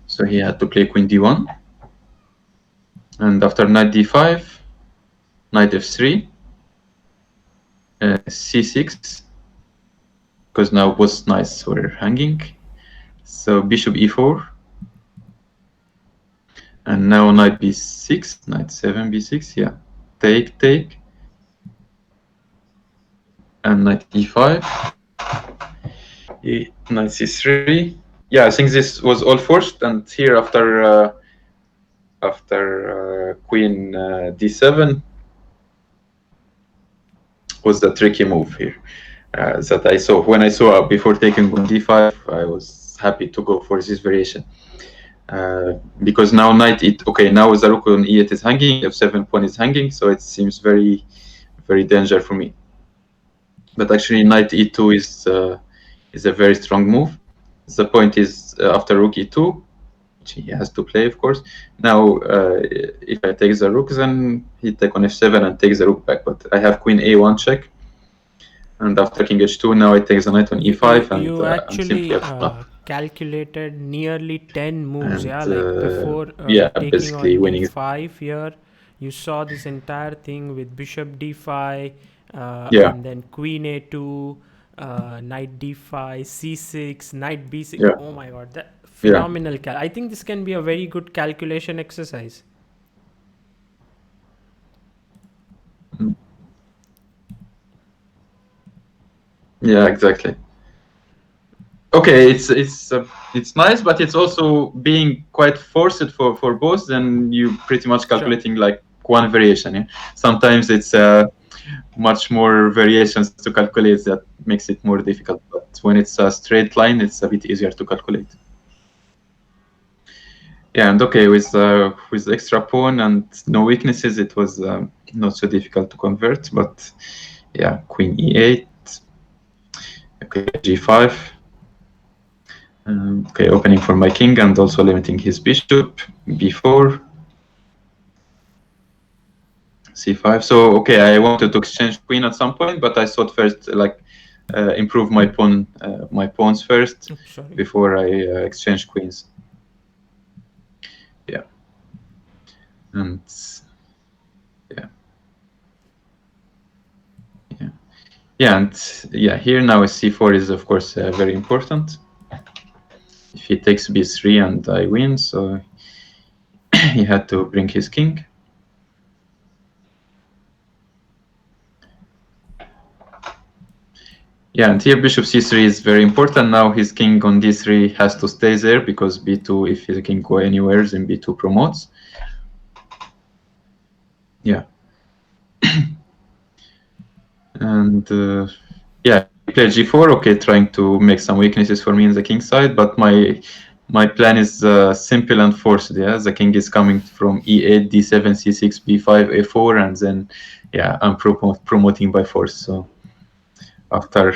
So he had to play queen d1. And after knight d5, knight f3, c6, because now both knights were hanging. So bishop e4. And now knight b6, knight 7, b6, yeah. Take. And knight e5. Knight c3. Yeah, I think this was all forced. And here after queen d7 was the tricky move here that I saw. When I saw before taking on d5, I was happy to go for this variation. Because now knight e8, okay, now the rook on e8 is hanging, f7 pawn is hanging, so it seems very, very danger for me. But actually, knight e2 is a very strong move. The point is after rook e2, which he has to play, of course. Now, if I take the rook, then he take on f7 and takes the rook back. But I have queen a1 check, and after king h2, now I take the knight on e5, and you actually simply calculated nearly 10 moves, and, yeah, like before yeah, taking basically on winning. d5 here. You saw this entire thing with bishop d5, Yeah. and then queen a2, knight d5, c6, knight b6. Yeah. Oh my god, that phenomenal. I think this can be a very good calculation exercise. Yeah, exactly. Okay, it's nice, but it's also being quite forced for both. Then you pretty much calculating like one variation. Yeah? Sometimes it's much more variations to calculate that makes it more difficult. But when it's a straight line, it's a bit easier to calculate. Yeah, and okay, with extra pawn and no weaknesses, it was not so difficult to convert. But yeah, queen e8, okay, g5. Okay, opening for my king and also limiting his bishop, b4, c5. So okay, I wanted to exchange queen at some point, but I thought first like improve my pawns first before I exchange queens. Yeah, and and here now c4 is of course very important. If he takes b3 and I win, so he had to bring his king. Yeah, and here bishop c3 is very important. Now his king on d3 has to stay there because b2, if his king go anywhere, then b2 promotes. Yeah. And yeah, he played g4, okay, trying to make some weaknesses for me in the king side, but my my plan is simple and forced. Yeah, the king is coming from e8, d7, c6, b5, a4, and then I'm promoting by force. So after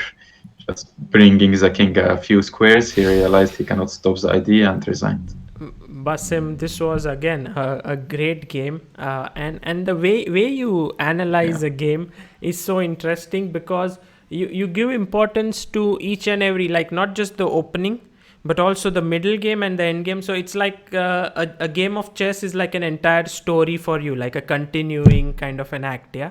just bringing the king a few squares, he realized he cannot stop the idea and resigned. Bassem, this was again a great game, and the way you analyze a game is so interesting, because you give importance to each and every, like not just the opening, but also the middle game and the end game. So it's like a game of chess is like an entire story for you, like a continuing kind of an act. Yeah.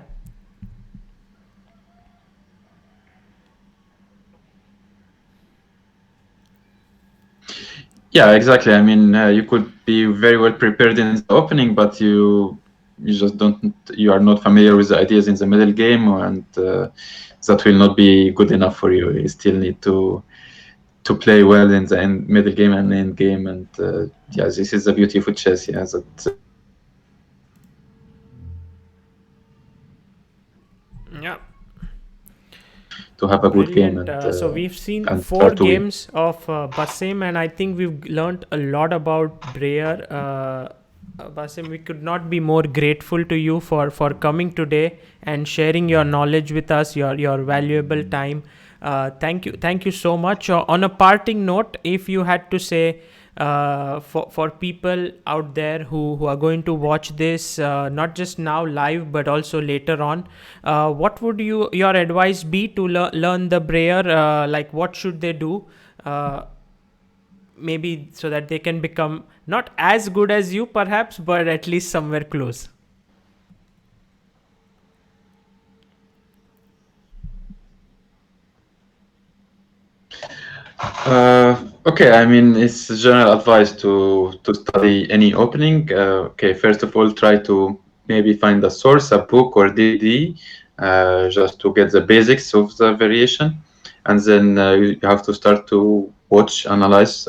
Yeah, exactly. I mean, you could be very well prepared in the opening, but you just don't. You are not familiar with the ideas in the middle game, and that will not be good enough for you. You still need to play well in the middle game and end game, and this is the beauty of chess. Yeah, that. Yeah. To have a good game. And so we've seen 4 games of Bassem, and I think we've learned a lot about Breyer. Bassem, we could not be more grateful to you for coming today and sharing your knowledge with us, your valuable time. Thank you so much. On a parting note, if you had to say, for people out there who are going to watch this, not just now live but also later on, what would your advice be to learn the Breyer? Like what should they do, maybe so that they can become not as good as you perhaps, but at least somewhere close? Okay, I mean, it's general advice to study any opening. Okay, first of all, try to maybe find a source, a book or DVD, just to get the basics of the variation. And then you have to start to watch, analyze,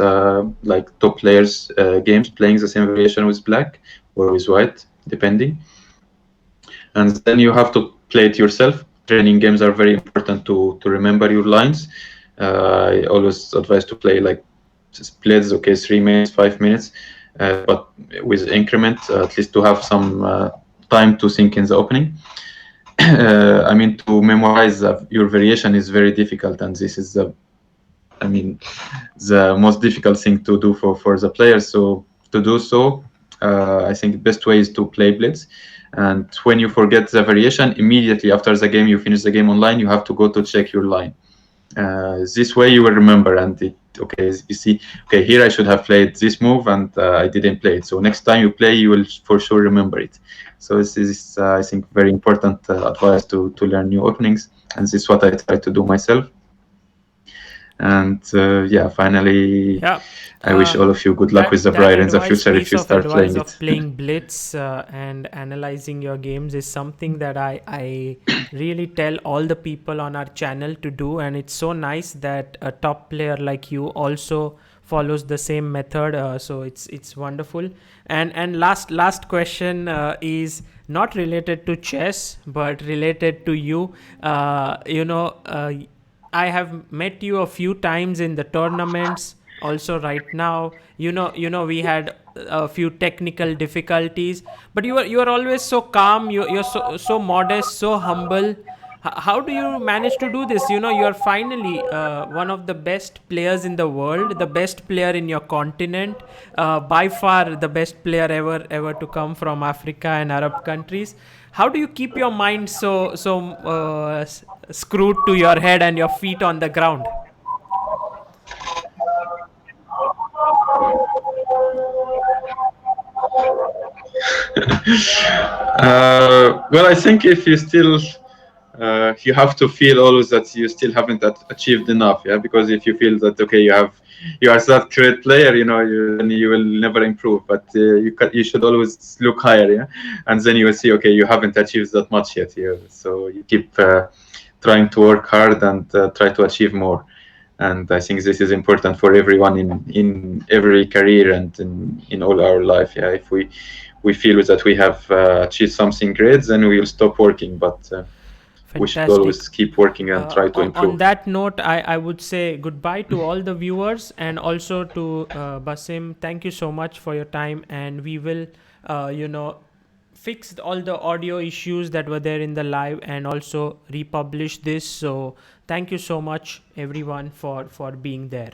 like top players' games playing the same variation with black or with white, depending. And then you have to play it yourself. Training games are very important to remember your lines. I always advise to play like splits, okay, 3 minutes, 5 minutes, but with increment, at least to have some time to think in the opening. I mean, to memorize your variation is very difficult, and this is the most difficult thing to do for the players. So to do so, I think the best way is to play blitz. And when you forget the variation, immediately after the game, you finish the game online, you have to go to check your line. This way you will remember, and you see, okay, here I should have played this move and I didn't play it. So next time you play, you will for sure remember it. So this is, I think, very important advice to learn new openings, and this is what I try to do myself. And finally, I wish all of you good luck with the Breyer in the future if you start playing it. Playing blitz and analyzing your games is something that I really tell all the people on our channel to do, and it's so nice that a top player like you also follows the same method. So it's wonderful. And last question is not related to chess but related to you. I have met you a few times in the tournaments. Also, right now, we had a few technical difficulties, but you are always so calm. You're so modest, so humble. How do you manage to do this? You are finally one of the best players in the world, the best player in your continent, by far the best player ever to come from Africa and Arab countries. How do you keep your mind so screwed to your head and your feet on the ground? Well, I think if you still you have to feel always that you still haven't achieved enough, because if you feel that you are that great player, you will never improve, but you should always look higher, and then you will see, you haven't achieved that much yet, so you keep trying to work hard and try to achieve more. And I think this is important for everyone in every career and in all our life. If we feel that we have achieved something great, then we will stop working. But we should Fantastic. always keep working and try to improve. On that note, I would say goodbye to all the viewers and also to Bassem. Thank you so much for your time, and we will, fix all the audio issues that were there in the live and also republish this. So thank you so much, everyone, for being there.